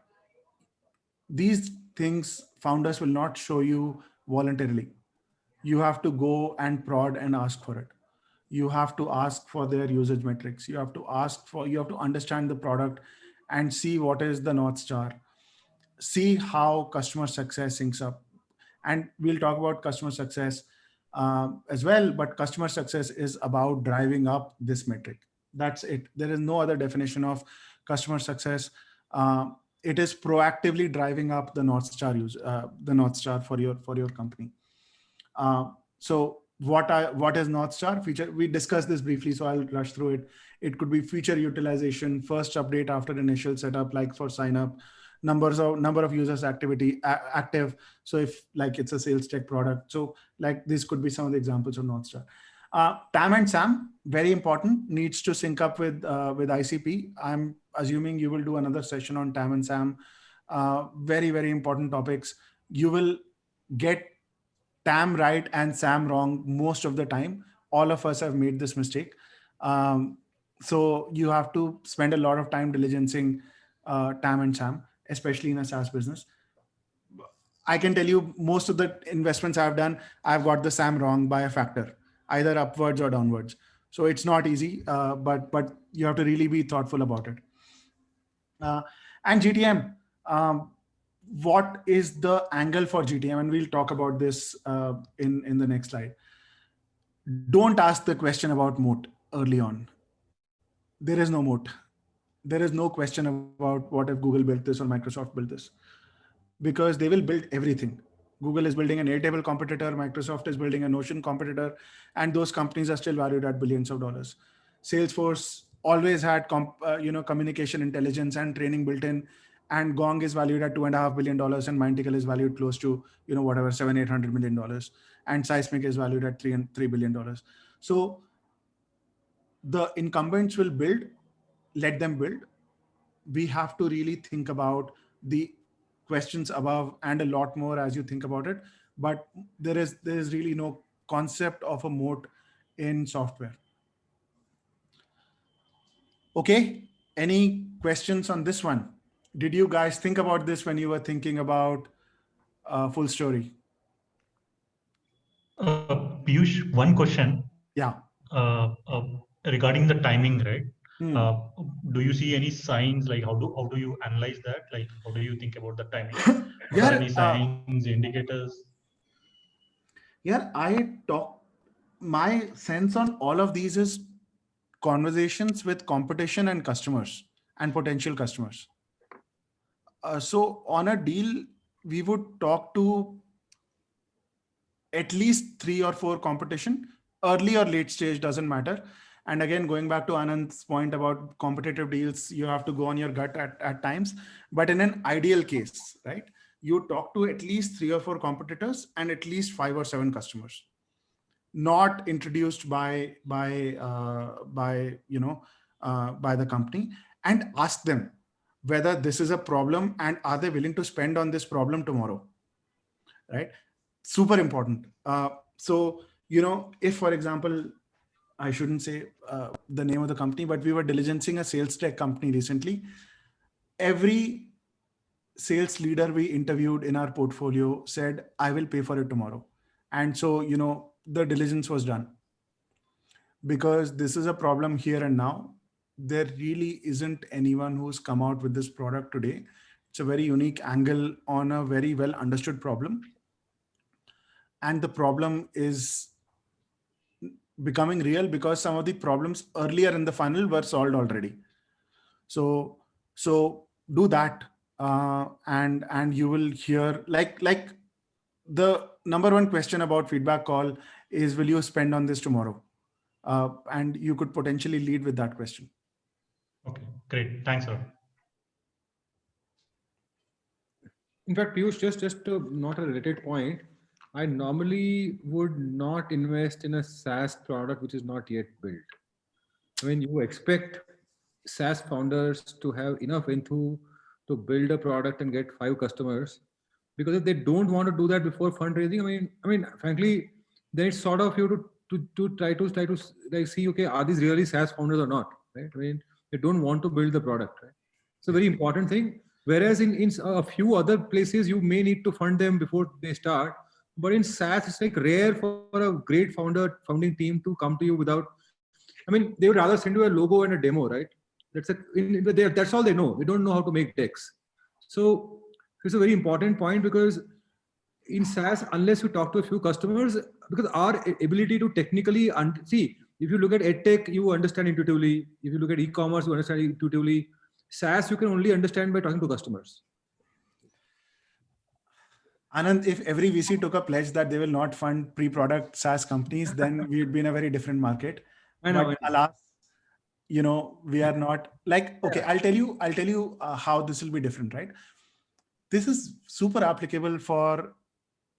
Speaker 2: these things founders will not show you voluntarily. You have to go and prod and ask for it. You have to ask for their usage metrics. You have to understand the product and see what is the North Star. See how customer success syncs up. And we'll talk about customer success as well, but customer success is about driving up this metric. That's it. There is no other definition of customer success. It is proactively driving up the North Star the North Star for your company. So what is North Star? Feature, we discussed this briefly, so I'll rush through it. It could be feature utilization, first update after initial setup, like for sign up, number of users active. So if like it's a sales tech product, so like this could be some of the examples of North Star. TAM and SAM, very important, needs to sync up with ICP. I'm assuming you will do another session on TAM and SAM. Very, very important topics. You will get TAM right and SAM wrong most of the time. All of us have made this mistake. So you have to spend a lot of time diligencing TAM and SAM, especially in a SaaS business. I can tell you most of the investments I've done, I've got the SAM wrong by a factor, either upwards or downwards. So it's not easy, but you have to really be thoughtful about it. And GTM, what is the angle for GTM? And we'll talk about this in the next slide. Don't ask the question about moat early on. There is no moat. There is no question about what if Google built this or Microsoft built this, because they will build everything. Google is building an Airtable competitor, Microsoft is building a Notion competitor, and those companies are still valued at billions of dollars. Salesforce always had communication intelligence and training built in, and Gong is valued at $2.5 billion, and Mindtickle is valued close to $700-800 million, and Seismic is valued at $3 billion. So the incumbents will build. Let them build. We have to really think about the questions above and a lot more as you think about it. But there is really no concept of a moat in software. Okay. Any questions on this one? Did you guys think about this when you were thinking about Full Story?
Speaker 11: Piyush, one question.
Speaker 2: Yeah.
Speaker 11: Regarding the timing, right? Do you see any signs, like how do you analyze that? Like how do you think about the timing? Are any signs, indicators?
Speaker 2: Yeah, my sense on all of these is conversations with competition and customers and potential customers. So on a deal, we would talk to at least 3 or 4 competition, early or late stage, doesn't matter. And again, going back to Anand's point about competitive deals, you have to go on your gut at times. But in an ideal case, right, you talk to at least 3 or 4 competitors and at least 5 or 7 customers, not introduced by the company, and ask them whether this is a problem and are they willing to spend on this problem tomorrow, right? Super important. So, if, for example, I shouldn't say the name of the company, but we were diligencing a sales tech company recently. Every sales leader we interviewed in our portfolio said, I will pay for it tomorrow. And so, the diligence was done. Because this is a problem here and now. There really isn't anyone who's come out with this product today. It's a very unique angle on a very well understood problem. And the problem is becoming real because some of the problems earlier in the funnel were solved already. So do that, and you will hear like the number one question about feedback call is, will you spend on this tomorrow? and you could potentially lead with that question.
Speaker 11: Okay, great. Thanks, sir.
Speaker 7: In fact, Piyush, just not a related point. I normally would not invest in a SaaS product which is not yet built. I mean, you expect SaaS founders to have enough into to build a product and get 5 customers, because if they don't want to do that before fundraising, I mean, frankly, then it's sort of you to try to like see, okay, are these really SaaS founders or not, right? I mean, they don't want to build the product, right? It's a very important thing. Whereas in a few other places, you may need to fund them before they start. But in SaaS, it's like rare for a great founding team to come to you without, I mean, they would rather send you a logo and a demo, right? That's all they know. They don't know how to make decks. So it's a very important point, because in SaaS, unless you talk to a few customers, because our ability to technically see, if you look at EdTech, you understand intuitively. If you look at e-commerce, you understand intuitively. SaaS, you can only understand by talking to customers.
Speaker 2: Anand, if every VC took a pledge that they will not fund pre-product SaaS companies, then we'd be in a very different market.
Speaker 7: I know.
Speaker 2: But alas, we are not like, okay, I'll tell you how this will be different, right? This is super applicable for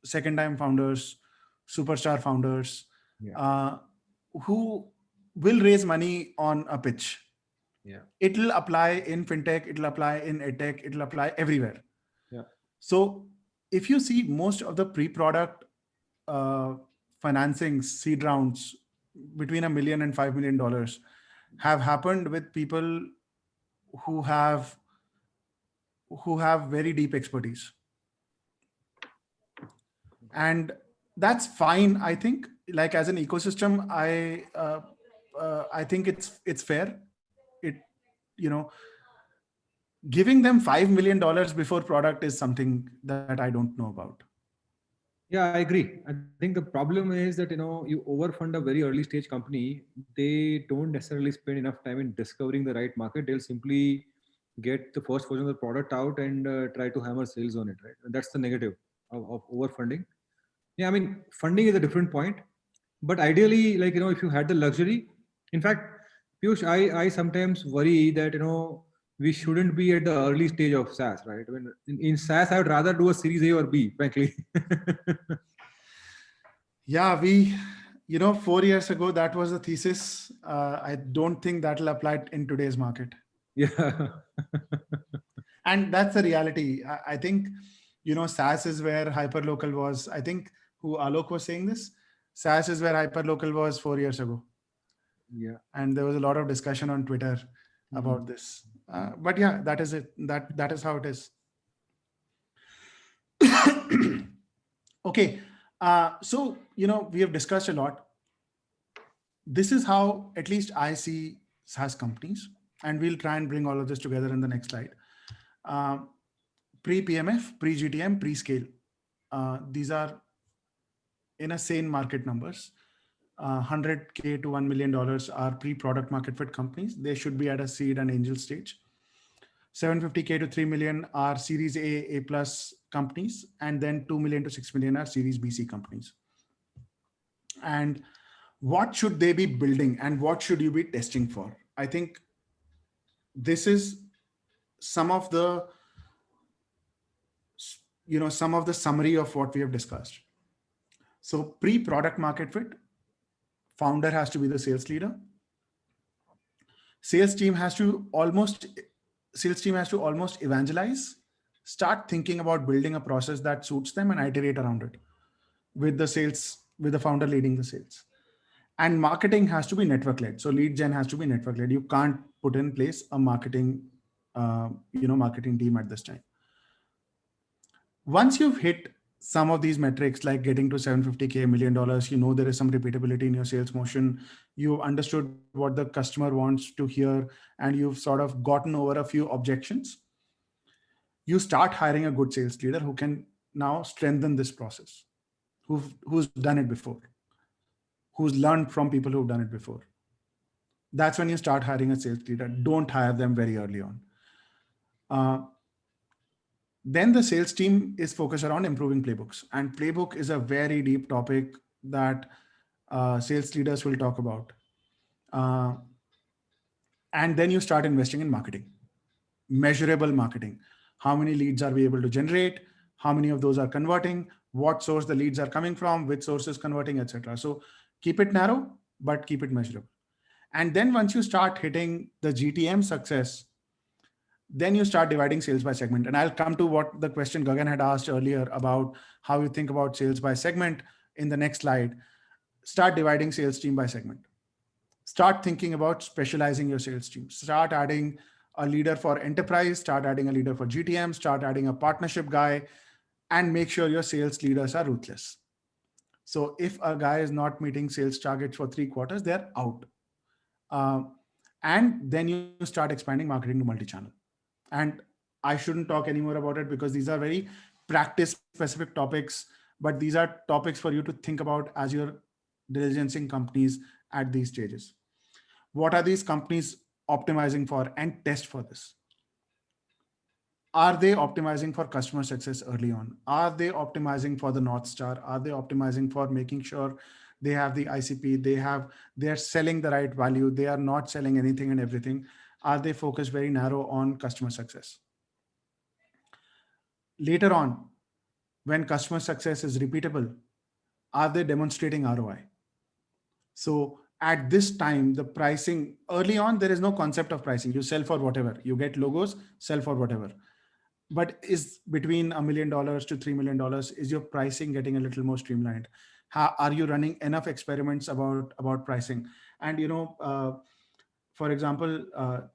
Speaker 2: second-time founders, superstar founders, who will raise money on a pitch.
Speaker 7: Yeah.
Speaker 2: It'll apply in fintech, it'll apply in edtech, it'll apply everywhere.
Speaker 7: Yeah.
Speaker 2: So if you see most of the pre-product financing seed rounds between $1 million and $5 million have happened with people who have very deep expertise. And that's fine. I think, like, as an ecosystem, I think it's fair. Giving them $5 million before product is something that I don't know about.
Speaker 7: Yeah, I agree. I think the problem is that, you overfund a very early stage company. They don't necessarily spend enough time in discovering the right market. They'll simply get the first version of the product out and try to hammer sales on it, right? And that's the negative of overfunding. Yeah, I mean, funding is a different point, but ideally, like, if you had the luxury, in fact, Piyush, I sometimes worry that, we shouldn't be at the early stage of SaaS, right? I mean, in SaaS, I would rather do a series A or B, frankly.
Speaker 2: Yeah, 4 years ago, that was the thesis. I don't think that'll apply in today's market.
Speaker 7: Yeah.
Speaker 2: And that's the reality. I think, SaaS is where hyperlocal was. I think who Alok was saying this, SaaS is where hyperlocal was 4 years ago.
Speaker 7: Yeah.
Speaker 2: And there was a lot of discussion on Twitter about this. But yeah, that is it. That is how it is. Okay. So, we have discussed a lot. This is how at least I see SaaS companies, and we'll try and bring all of this together in the next slide. Pre-PMF, pre-GTM, pre-scale. These are in a sane market numbers. $100K to $1 million are pre-product market fit companies. They should be at a seed and angel stage. $750K to $3 million are Series A plus companies, and then $2 million to $6 million are Series BC companies. And what should they be building, and what should you be testing for? I think this is some of the summary of what we have discussed. So pre-product market fit, founder has to be the sales leader. Sales team has to almost evangelize, start thinking about building a process that suits them and iterate around it with the founder leading the sales. And marketing has to be network led. So lead gen has to be network led. You can't put in place a marketing team at this time. Once you've hit some of these metrics, like getting to $750K, $1 million, there is some repeatability in your sales motion. You've understood what the customer wants to hear, and you've sort of gotten over a few objections. You start hiring a good sales leader who can now strengthen this process, who's done it before, who's learned from people who've done it before. That's when you start hiring a sales leader. Don't hire them very early on. Then the sales team is focused around improving playbooks. And playbook is a very deep topic that sales leaders will talk about. And then you start investing in marketing, measurable marketing. How many leads are we able to generate? How many of those are converting? What source the leads are coming from? Which source is converting, etc. So keep it narrow, but keep it measurable. And then once you start hitting the GTM success, then you start dividing sales by segment. And I'll come to what the question Gagan had asked earlier about how you think about sales by segment in the next slide. Start dividing sales team by segment. Start thinking about specializing your sales team. Start adding a leader for enterprise, start adding a leader for GTM, start adding a partnership guy, and make sure your sales leaders are ruthless. So if a guy is not meeting sales targets for 3 quarters, they're out. And then you start expanding marketing to multi-channel. And I shouldn't talk anymore about it because these are very practice specific topics, but these are topics for you to think about as you're diligencing companies at these stages. What are these companies optimizing for, and test for this? Are they optimizing for customer success early on? Are they optimizing for the North Star? Are they optimizing for making sure they have the ICP, they're selling the right value, they are not selling anything and everything? Are they focused very narrow on customer success? Later on, when customer success is repeatable, are they demonstrating ROI? So at this time, the pricing, early on, there is no concept of pricing. You sell for whatever, you get logos, sell for whatever. But is between $1 million to $3 million, is your pricing getting a little more streamlined? Are you running enough experiments about pricing? And, for example,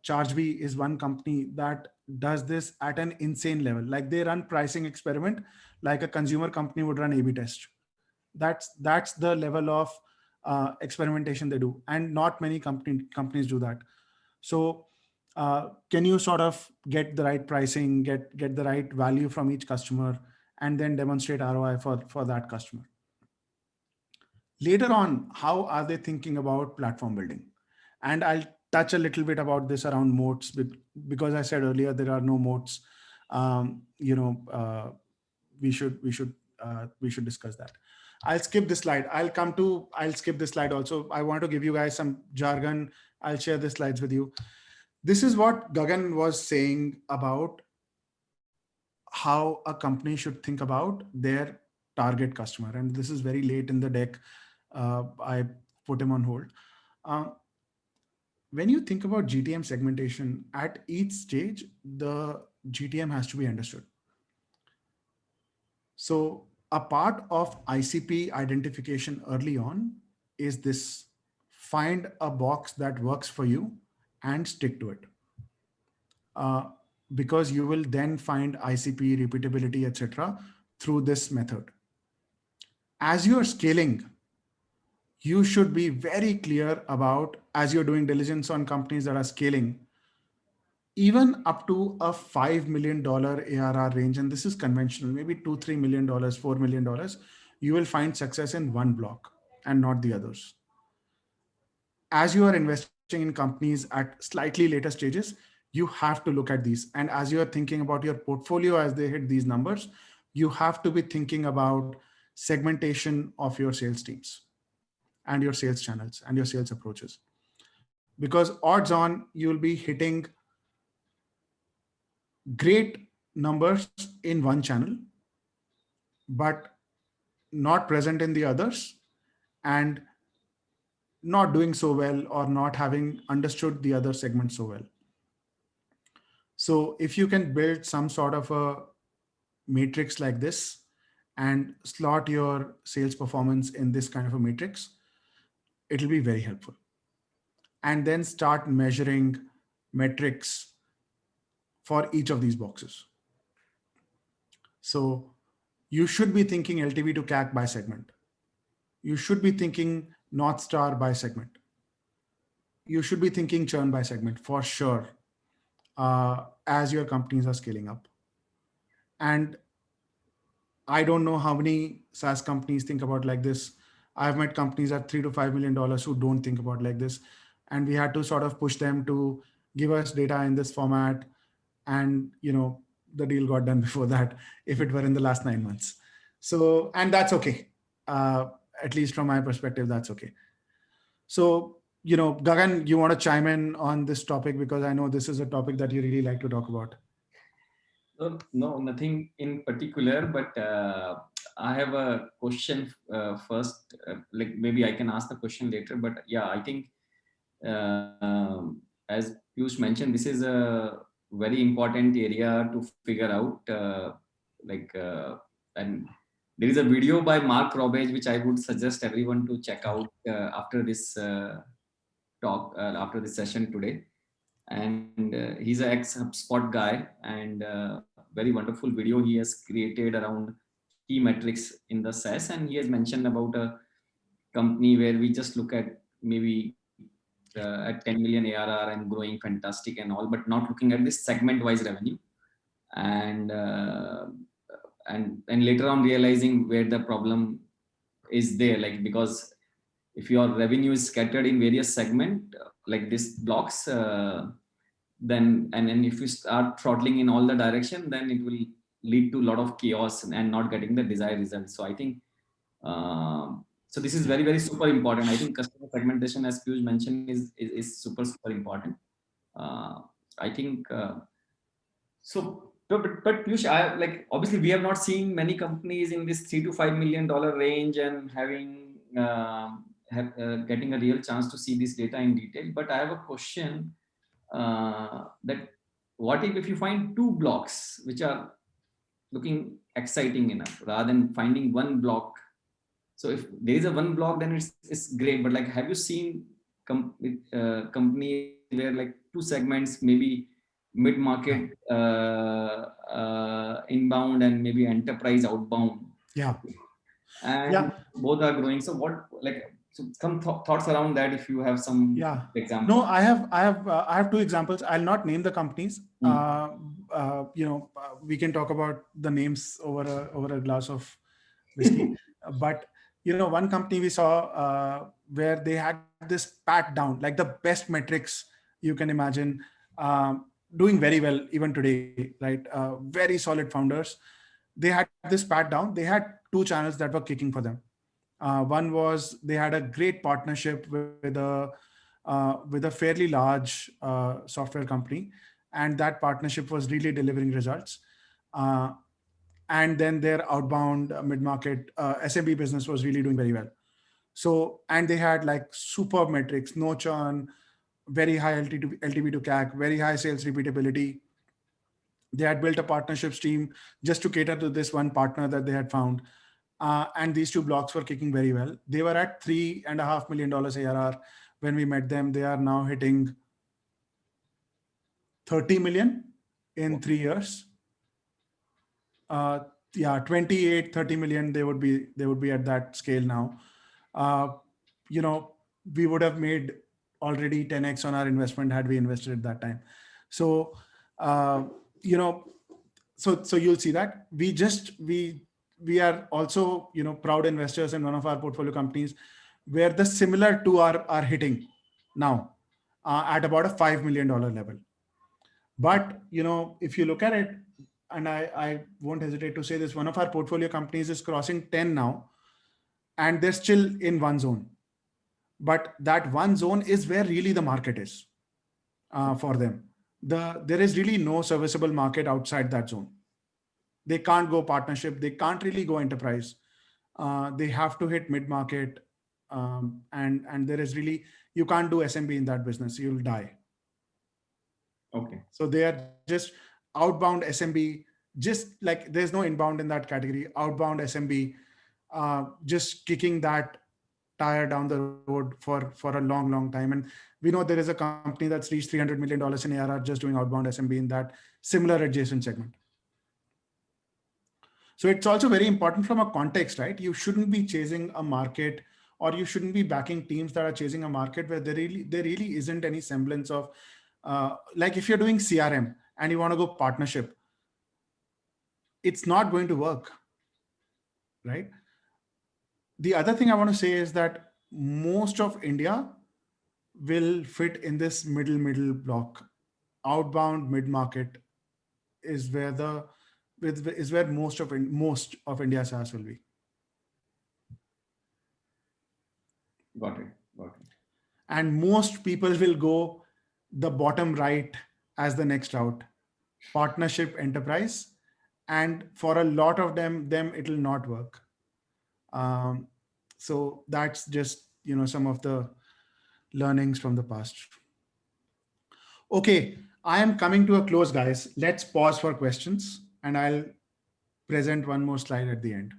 Speaker 2: ChargeBee is one company that does this at an insane level. Like they run pricing experiment like a consumer company would run A/B test. That's the level of experimentation they do, and not many companies do that. So can you sort of get the right pricing, get the right value from each customer, and then demonstrate ROI for that customer? Later on, how are they thinking about platform building? And I'll touch a little bit about this around moats, because I said earlier there are no moats. We should discuss that. I'll skip this slide. I'll skip this slide also. I want to give you guys some jargon. I'll share the slides with you. This is what Gagan was saying about how a company should think about their target customer. And this is very late in the deck. I put him on hold. When you think about GTM segmentation, at each stage, the GTM has to be understood. So a part of ICP identification early on is this: find a box that works for you and stick to it. Because you will then find ICP, repeatability, etc. through this method. As you are scaling, you should be very clear about, as you're doing diligence on companies that are scaling, even up to a $5 million ARR range, and this is conventional, maybe $2, $3 million, $4 million, you will find success in one block and not the others. As you are investing in companies at slightly later stages, you have to look at these. And as you are thinking about your portfolio as they hit these numbers, you have to be thinking about segmentation of your sales teams and your sales channels and your sales approaches. Because odds on, you'll be hitting great numbers in one channel, but not present in the others, and not doing so well, or not having understood the other segments so well. So if you can build some sort of a matrix like this and slot your sales performance in this kind of a matrix, it'll be very helpful. And then start measuring metrics for each of these boxes. So you should be thinking LTV to CAC by segment. You should be thinking North Star by segment. You should be thinking churn by segment for sure, as your companies are scaling up. And I don't know how many SaaS companies think about like this. I've met companies at $3 to $5 million who don't think about like this. And we had to sort of push them to give us data in this format. And, the deal got done before that, if it were in the last 9 months. So, and that's okay. At least from my perspective, that's okay. So Gagan, you want to chime in on this topic, because I know this is a topic that you really like to talk about.
Speaker 1: No, nothing in particular, but I have a question first. Like maybe I can ask the question later, but yeah, I think as Piyush mentioned, this is a very important area to figure out. And there is a video by Mark Robbage which I would suggest everyone to check out after this talk, after this session today. And he's an ex-HubSpot guy, and very wonderful video he has created around key metrics in the SaaS. And he has mentioned about a company where we just look at maybe at 10 million ARR and growing fantastic and all, but not looking at this segment-wise revenue. And later on realizing where the problem is there, like, because if your revenue is scattered in various segment like this blocks, then if you start throttling in all the direction, then it will lead to a lot of chaos and not getting the desired results. So I think so this is very, very super important. I think customer segmentation, as Piyush mentioned, is super important. I think so. But Piyush, obviously we have not seen many companies in this $3 to $5 million range and having getting a real chance to see this data in detail. But I have a question that what if you find two blocks which are looking exciting enough rather than finding one block? So if there is a one block, then it's great. But like, have you seen company where like two segments, maybe mid-market inbound and maybe enterprise outbound?
Speaker 2: Yeah.
Speaker 1: And both are growing. So what, like, so some thoughts around that, if you have some examples.
Speaker 2: No, I have two examples. I'll not name the companies. We can talk about the names over a glass of whiskey. But one company we saw where they had this pat down, like the best metrics you can imagine, doing very well even today, right? Very solid founders. They had this pat down. They had two channels that were kicking for them. One was they had a great partnership with a fairly large software company, and that partnership was really delivering results. And then their outbound mid-market SMB business was really doing very well. So, and they had like superb metrics, no churn, very high LTV to CAC, very high sales repeatability. They had built a partnerships team just to cater to this one partner that they had found. And these two blocks were kicking very well. They were at $3.5 million ARR when we met them. They are now hitting 30 million in 3 years. 28-30 million, they would be at that scale now. We would have made already 10x on our investment had we invested at that time. So so you'll see that we are also proud investors in one of our portfolio companies where the similar two are hitting now at about a $5 million level. But if you look at it, and I won't hesitate to say this, one of our portfolio companies is crossing 10 now, and they're still in one zone. But that one zone is where really the market is for them. There is really no serviceable market outside that zone. They can't go partnership. They can't really go enterprise. They have to hit mid-market. And there is really, you can't do SMB in that business. You'll die.
Speaker 1: Okay.
Speaker 2: So they are just outbound SMB, just like there's no inbound in that category. Outbound SMB, just kicking that tire down the road for a long, long time. And we know there is a company that's reached $300 million in ARR just doing outbound SMB in that similar adjacent segment. So it's also very important from a context, right? You shouldn't be chasing a market, or you shouldn't be backing teams that are chasing a market where there really isn't any semblance of, like if you're doing CRM and you want to go partnership, it's not going to work, right? The other thing I want to say is that most of India will fit in this middle block. Outbound mid-market is where most of India's SaaS will be.
Speaker 1: Got it.
Speaker 2: and most people will go the bottom right as the next route, partnership enterprise. And for a lot of them it will not work. So that's just, some of the learnings from the past. Okay, I am coming to a close, guys. Let's pause for questions, and I'll present one more slide at the end.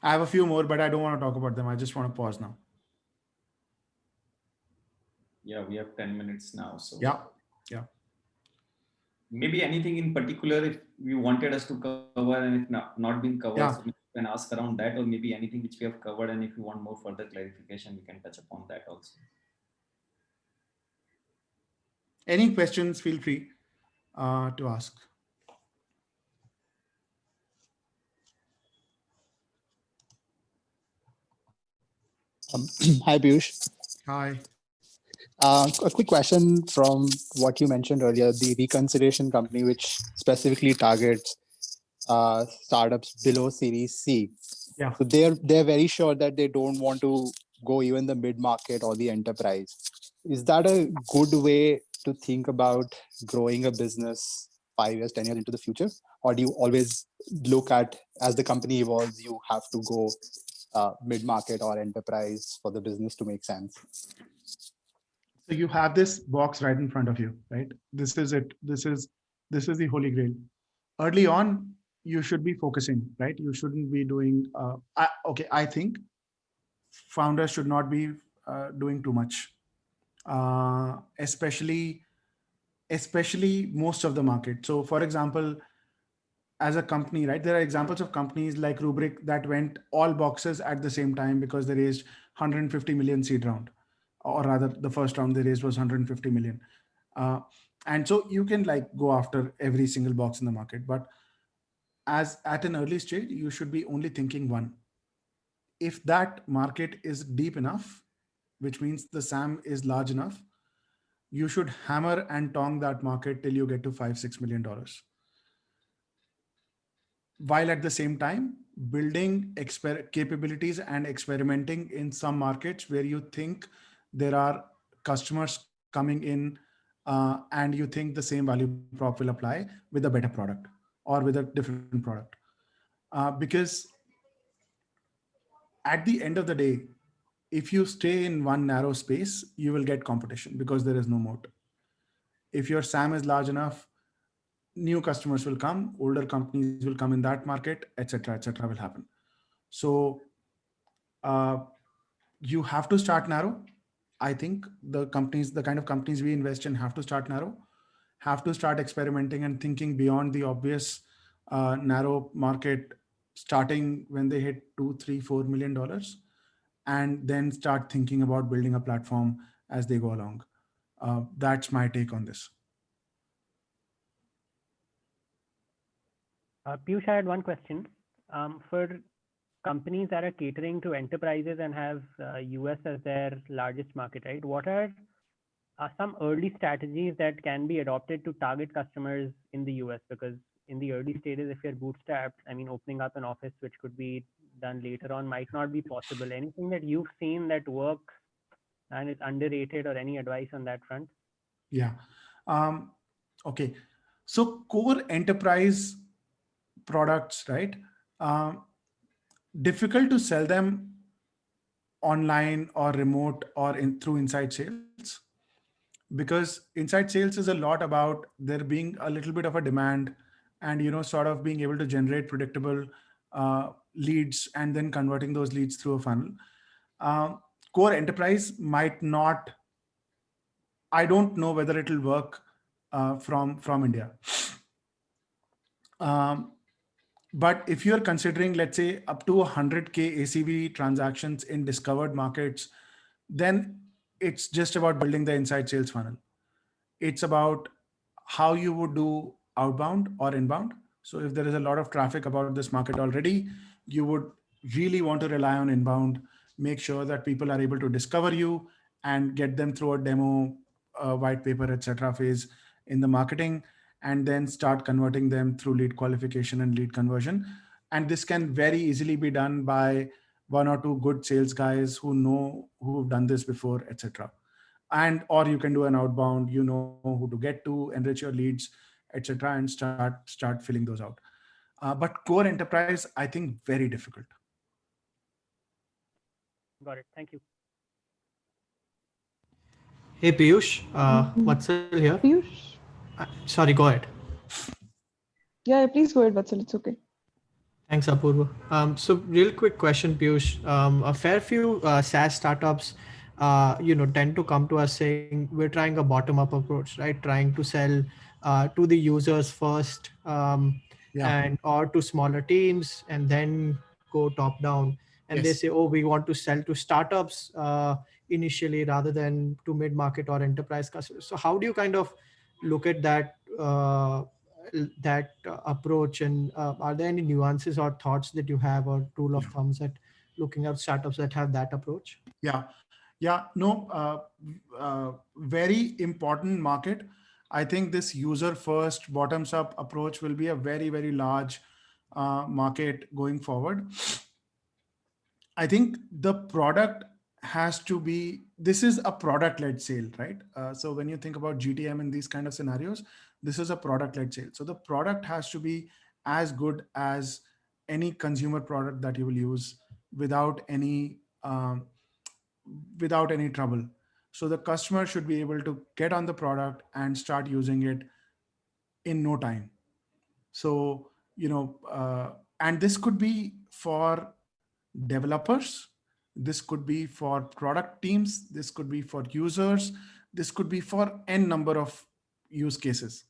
Speaker 2: I have a few more, but I don't want to talk about them. I just want to pause now.
Speaker 1: Yeah, we have 10 minutes now. So
Speaker 2: Yeah.
Speaker 1: Maybe anything in particular if you wanted us to cover and if not been covered,
Speaker 2: Yeah.
Speaker 1: so we can ask around that, or maybe anything which we have covered, and if you want more further clarification, we can touch upon that also.
Speaker 2: Any questions, feel free to ask.
Speaker 12: Hi, Piyush.
Speaker 2: Hi.
Speaker 12: A quick question from what you mentioned earlier, the Reconsideration Company, which specifically targets startups below Series C.
Speaker 2: Yeah.
Speaker 12: So they're very sure that they don't want to go even the mid-market or the enterprise. Is that a good way to think about growing a business 5 years, 10 years into the future? Or do you always look at, as the company evolves, you have to go mid-market or enterprise for the business to make sense?
Speaker 2: So you have this box right in front of you, right? This is it. This is the holy grail. Early on, you should be focusing, right? You shouldn't be doing. I think founders should not be doing too much, especially most of the market. So, for example, as a company, right? There are examples of companies like Rubrik that went all boxes at the same time because they raised 150 million seed round, or rather, the first round they raised was 150 million. And so you can like go after every single box in the market, but as at an early stage, you should be only thinking one. If that market is deep enough, which means the SAM is large enough, you should hammer and tong that market till you get to $5-6 million. While at the same time building capabilities and experimenting in some markets where you think there are customers coming in and you think the same value prop will apply with a better product or with a different product. Because at the end of the day, if you stay in one narrow space, you will get competition because there is no moat. If your SAM is large enough, new customers will come, older companies will come in that market, etc., will happen. So you have to start narrow. I think the kind of companies we invest in have to start narrow, have to start experimenting and thinking beyond the obvious narrow market, starting when they hit $2, $3, $4 million, and then start thinking about building a platform as they go along. That's my take on this.
Speaker 10: Piyush, I had one question. For companies that are catering to enterprises and have US as their largest market, right? What are some early strategies that can be adopted to target customers in the US? Because in the early stages, if you're bootstrapped, I mean, opening up an office which could be done later on might not be possible. Anything that you've seen that works and is underrated, or any advice on that front?
Speaker 2: Yeah. Okay. So core enterprise products, right? Difficult to sell them online or remote or through inside sales, because inside sales is a lot about there being a little bit of a demand and sort of being able to generate predictable leads and then converting those leads through a funnel. Core enterprise might not. I don't know whether it will work from India. But if you're considering, let's say, up to 100K ACV transactions in discovered markets, then it's just about building the inside sales funnel. It's about how you would do outbound or inbound. So if there is a lot of traffic about this market already, you would really want to rely on inbound, make sure that people are able to discover you and get them through a demo, white paper, etc. phase in the marketing, and then start converting them through lead qualification and lead conversion. And this can very easily be done by one or two good sales guys who've done this before, etc. And or you can do an outbound, you know who to get to, enrich your leads, etc., and start filling those out. But core enterprise, I think, very difficult.
Speaker 10: Got it. Thank you.
Speaker 4: Hey Piyush, Vatsal here.
Speaker 6: Piyush?
Speaker 4: Sorry, go ahead.
Speaker 6: Yeah, please go ahead, Vatsal. It's okay.
Speaker 4: Thanks, Apurva. So real quick question, Piyush. A fair few SaaS startups, tend to come to us saying we're trying a bottom-up approach, right? Trying to sell to the users first, and or to smaller teams, and then go top down. And they
Speaker 2: Yes.
Speaker 4: say, oh, we want to sell to startups initially rather than to mid-market or enterprise customers. So how do you kind of look at that? Approach, and are there any nuances or thoughts that you have, or rule of thumbs at looking at startups that have that approach?
Speaker 2: Very important market. I think this user first bottoms up approach will be a very, very large market going forward. I think the product has to be, this is a product led sale, right? So when you think about GTM in these kind of scenarios, this is a product led sale. So the product has to be as good as any consumer product that you will use without any trouble. So the customer should be able to get on the product and start using it in no time. So, and this could be for developers, this could be for product teams, this could be for users, this could be for n number of use cases.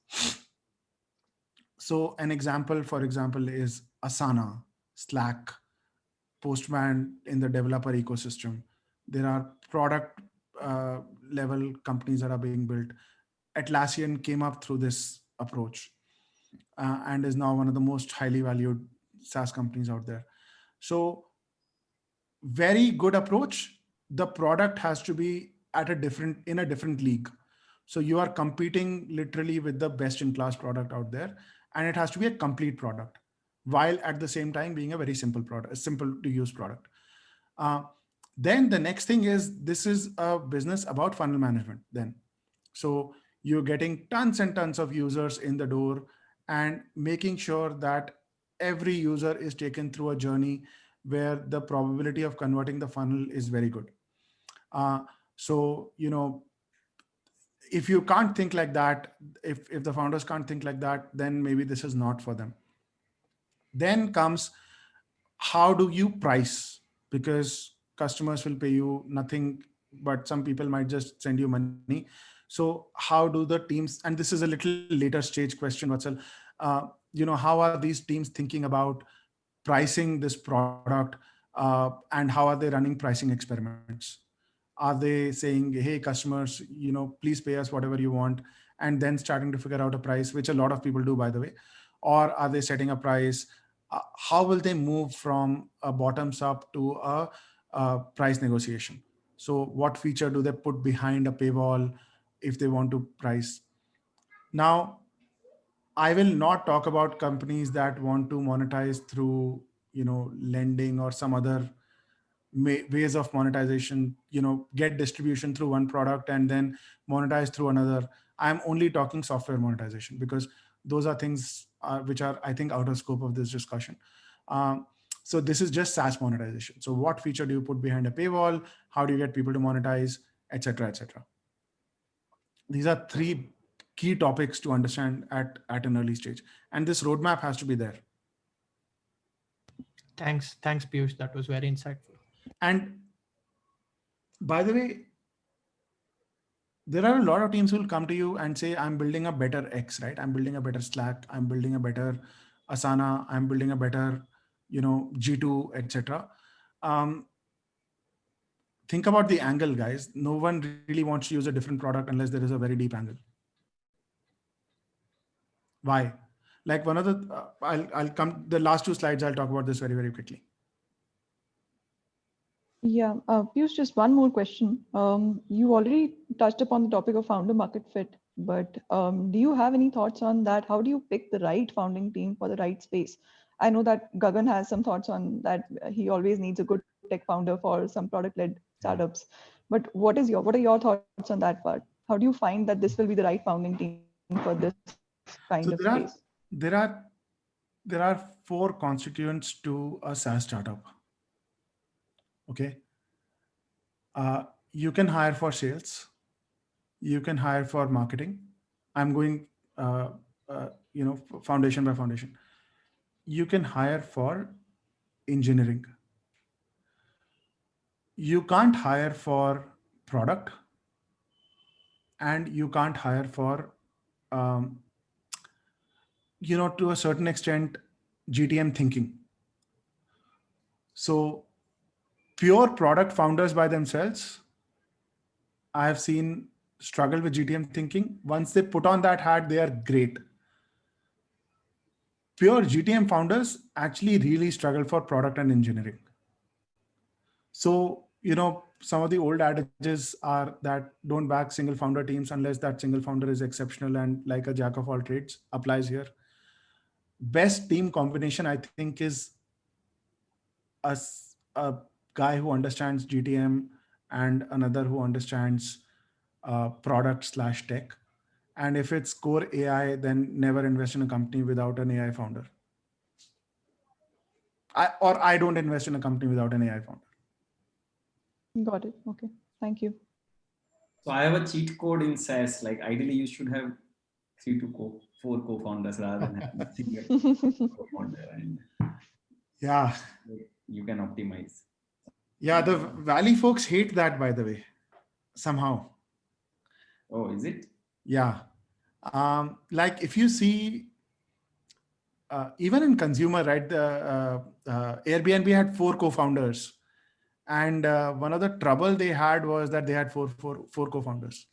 Speaker 2: So an example, for example, is Asana, Slack, Postman in the developer ecosystem. There are product level companies that are being built. Atlassian came up through this approach and is now one of the most highly valued SaaS companies out there. So very good approach. The product has to be in a different league. So you are competing literally with the best in class product out there, and it has to be a complete product, while at the same time being a very simple product, a simple to use product. Then the next thing is, this is a business about funnel management then. So you're getting tons and tons of users in the door and making sure that every user is taken through a journey where the probability of converting the funnel is very good. So, if you can't think like that, if the founders can't think like that, then maybe this is not for them. Then comes, how do you price? Because customers will pay you nothing, but some people might just send you money. So how do the teams, and this is a little later stage question, Vatsal, how are these teams thinking about pricing this product, and how are they running pricing experiments? Are they saying, hey, customers, please pay us whatever you want, and then starting to figure out a price, which a lot of people do, by the way? Or are they setting a price? How will they move from a bottoms up to a price negotiation? So what feature do they put behind a paywall if they want to price? Now, I will not talk about companies that want to monetize through, lending or some other ways of monetization, get distribution through one product and then monetize through another. I'm only talking software monetization, because those are things which are, I think, out of scope of this discussion. So this is just SaaS monetization. So what feature do you put behind a paywall? How do you get people to monetize, etc., etc.? These are three key topics to understand at an early stage, and this roadmap has to be there.
Speaker 4: Thanks, Piyush. That was very insightful.
Speaker 2: And by the way, there are a lot of teams who will come to you and say, I'm building a better X, right? I'm building a better Slack. I'm building a better Asana. I'm building a better, G2, etc. Think about the angle, guys. No one really wants to use a different product unless there is a very deep angle. Why? Like one of the, I'll come, the last two slides, I'll talk about this very, very quickly.
Speaker 6: Yeah, Piyush, just one more question. You already touched upon the topic of founder market fit, but do you have any thoughts on that? How do you pick the right founding team for the right space? I know that Gagan has some thoughts on that. He always needs a good tech founder for some product-led startups. But what are your thoughts on that part? How do you find that this will be the right founding team for this kind
Speaker 2: So
Speaker 6: of space?
Speaker 2: there are 4 constituents to a SaaS startup. Okay. You can hire for sales. You can hire for marketing. I'm going, foundation by foundation. You can hire for engineering. You can't hire for product, and you can't hire for, to a certain extent, GTM thinking. So pure product founders by themselves, I have seen struggle with GTM thinking. Once they put on that hat, they are great. Pure GTM founders actually really struggle for product and engineering. So, some of the old adages are that don't back single founder teams unless that single founder is exceptional and like a jack of all trades applies here. Best team combination, I think, is a guy who understands GTM and another who understands product/tech. And if it's core AI, then never invest in a company without an AI founder. I don't invest in a company without an AI founder.
Speaker 6: Got it. Okay. Thank you.
Speaker 1: So I have a cheat code in SaaS. Like ideally, you should have 3 to 4 co-founders rather than having a single co-founder, and
Speaker 2: Yeah.
Speaker 1: you can optimize.
Speaker 2: Yeah, the Valley folks hate that, by the way, somehow.
Speaker 1: Oh, is it?
Speaker 2: Yeah. Like if you see, even in consumer, right, the Airbnb had 4 co-founders. And one of the trouble they had was that they had four co-founders.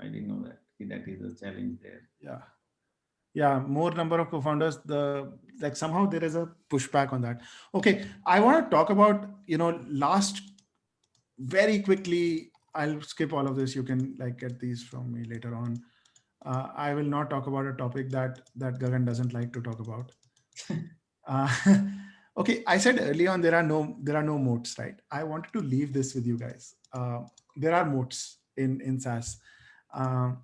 Speaker 1: I didn't know that. That is a challenge there.
Speaker 2: Yeah, more number of co-founders. Somehow there is a pushback on that. Okay, I want to talk about last very quickly. I'll skip all of this. You can get these from me later on. I will not talk about a topic that Gagan doesn't like to talk about. Okay, I said early on there are no moats, right? I wanted to leave this with you guys. There are moats in SaaS, and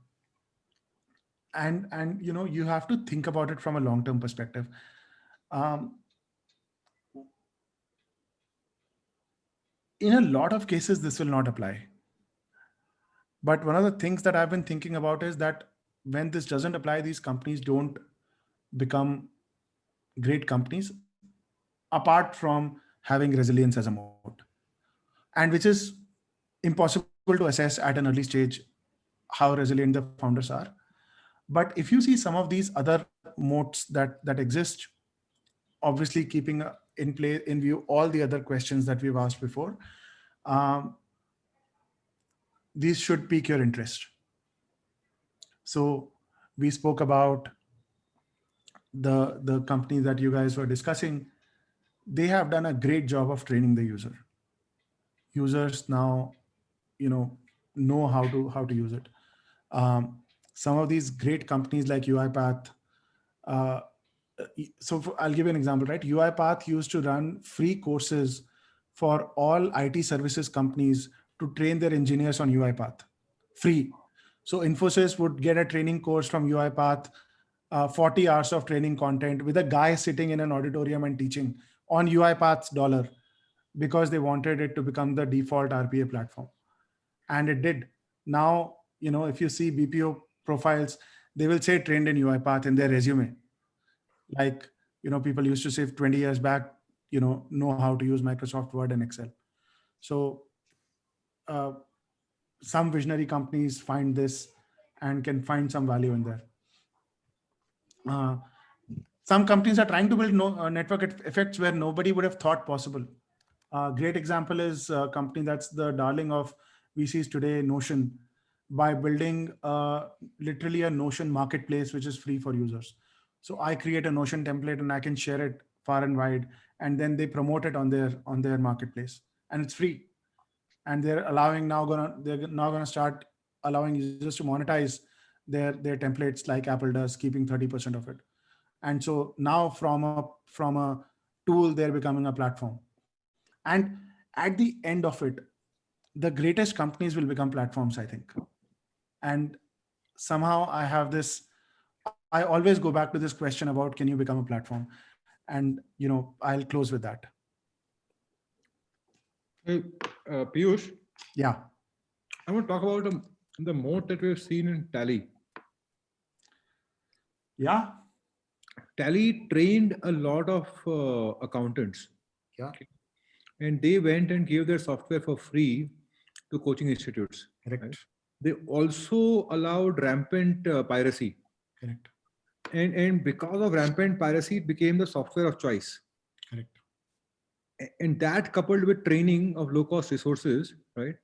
Speaker 2: you have to think about it from a long-term perspective. In a lot of cases, this will not apply. But one of the things that I've been thinking about is that when this doesn't apply, these companies don't become great companies, apart from having resilience as a moat, and which is impossible to assess at an early stage how resilient the founders are. But if you see some of these other moats that exist, obviously keeping in view all the other questions that we've asked before, these should pique your interest. So we spoke about the company that you guys were discussing. They have done a great job of training the user. Users now, know how to use it. Some of these great companies like UiPath. I'll give you an example, right? UiPath used to run free courses for all IT services companies to train their engineers on UiPath, free. So Infosys would get a training course from UiPath, 40 hours of training content with a guy sitting in an auditorium and teaching on UiPath's dollar, because they wanted it to become the default RPA platform. And it did. Now, if you see BPO profiles, they will say trained in UiPath in their resume. Like, people used to say 20 years back, know how to use Microsoft Word and Excel. So some visionary companies find this and can find some value in there. Some companies are trying to build network effects where nobody would have thought possible. Great example is a company that's the darling of VCs today, Notion, by building literally a Notion marketplace, which is free for users. So I create a Notion template and I can share it far and wide, and then they promote it on their marketplace, and it's free. And they're now gonna start allowing users to monetize their templates like Apple does, keeping 30% of it. And so now from a tool, they're becoming a platform. And at the end of it, the greatest companies will become platforms, I think. And somehow I have this, I always go back to this question about, can you become a platform? And, I'll close with that.
Speaker 7: Hey, Piyush,
Speaker 2: Yeah.
Speaker 7: I want to talk about the moat that we've seen in Tally.
Speaker 2: Yeah.
Speaker 7: Tally trained a lot of accountants.
Speaker 2: Yeah.
Speaker 7: And they went and gave their software for free to coaching institutes.
Speaker 2: Correct.
Speaker 7: Right? They also allowed rampant piracy.
Speaker 2: Correct.
Speaker 7: And because of rampant piracy, it became the software of choice.
Speaker 2: Correct.
Speaker 7: And that, coupled with training of low-cost resources, right,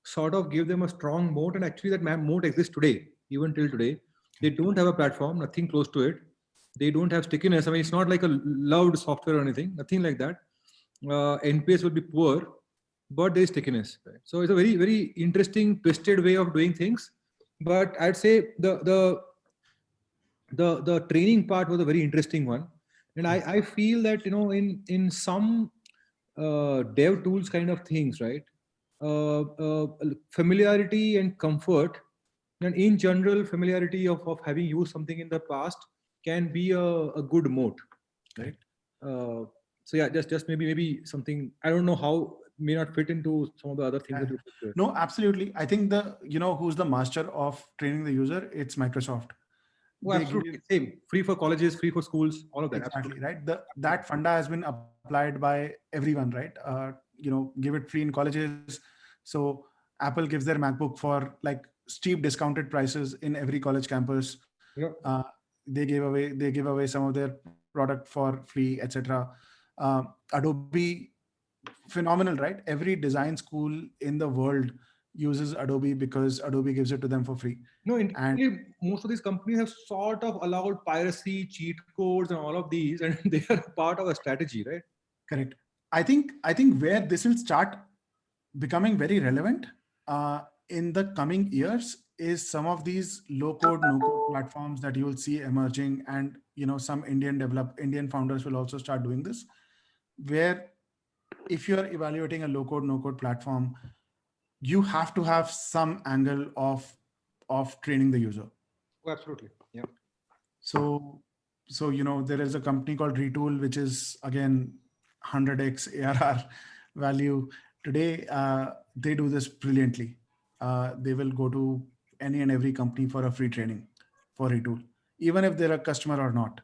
Speaker 7: sort of gave them a strong moat. And actually, that moat exists today, even till today. They don't have a platform, nothing close to it. They don't have stickiness. I mean, it's not like a loved software or anything, nothing like that. NPS will be poor, but there is stickiness. Right? So it's a very, very interesting, twisted way of doing things. But I'd say the training part was a very interesting one. And I feel that, in some dev tools kind of things, right? Familiarity and comfort, and in general, familiarity of having used something in the past can be a good moat, right? So yeah, just maybe something, I don't know how, may not fit into some of the other things that you put there.
Speaker 2: No, absolutely. I think who's the master of training the user? It's Microsoft.
Speaker 7: Oh, absolutely. Same. Free for colleges, free for schools, all of that.
Speaker 2: Exactly, right? That funda has been applied by everyone, right? Give it free in colleges. So Apple gives their MacBook for like steep discounted prices in every college campus.
Speaker 7: Yeah.
Speaker 2: They give away some of their product for free, etc. Adobe, phenomenal, right? Every design school in the world uses Adobe because Adobe gives it to them for free.
Speaker 7: No, and most of these companies have sort of allowed piracy, cheat codes, and all of these, and they are part of a strategy, right?
Speaker 2: Correct. I think where this will start becoming very relevant in the coming years is some of these low-code, no-code platforms that you will see emerging, and some Indian founders will also start doing this, where if you are evaluating a low-code, no-code platform, you have to have some angle of training the user.
Speaker 7: Oh, absolutely. Yeah.
Speaker 2: So there is a company called Retool, which is again 100x ARR value today. They do this brilliantly. They will go to any and every company for a free training for Retool, even if they're a customer or not.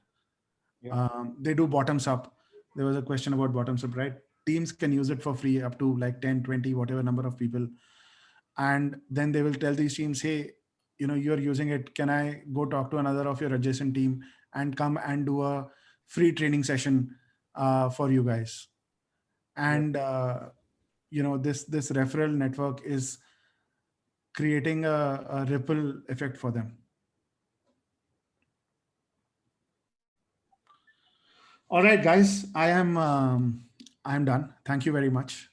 Speaker 7: Yeah.
Speaker 2: They do bottoms up. There was a question about bottoms up, right? Teams can use it for free up to like 10, 20, whatever number of people. And then they will tell these teams, hey, you're using it. Can I go talk to another of your adjacent team and come and do a free training session for you guys? And, this referral network is creating a ripple effect for them. All right, guys, I'm done. Thank you very much.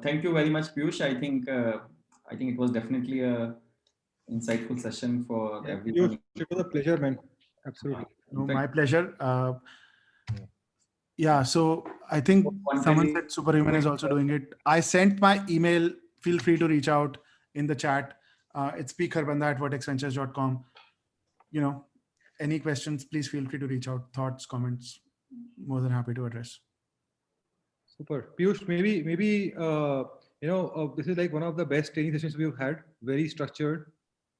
Speaker 1: Thank you very much, Piyush. I think it was definitely a insightful session for everyone.
Speaker 7: It was a pleasure, man. Absolutely.
Speaker 2: No, my pleasure. Yeah, so I think someone said Superhuman is also doing it. I sent my email. Feel free to reach out in the chat. It's pkharbanda@vertexventures.com. Any questions, please feel free to reach out. Thoughts, comments, more than happy to address.
Speaker 7: Super. Piyush, maybe this is like one of the best training sessions we've had. Very structured,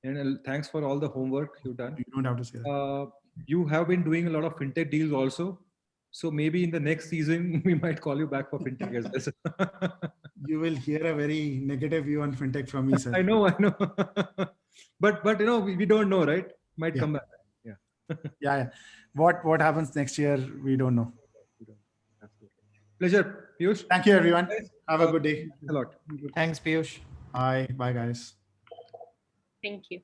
Speaker 7: and thanks for all the homework you've done.
Speaker 2: You don't have to say that.
Speaker 7: You have been doing a lot of fintech deals also. So maybe in the next season, we might call you back for fintech as well.
Speaker 2: You will hear a very negative view on fintech from me, sir.
Speaker 7: I know. But we don't know, right? Might come back. Yeah.
Speaker 2: Yeah. What happens next year, we don't know.
Speaker 7: Absolutely. Pleasure, Piyush.
Speaker 2: Thank you, everyone. Have a good day.
Speaker 7: A lot.
Speaker 4: Thanks, Piyush.
Speaker 2: Bye, guys.
Speaker 8: Thank you.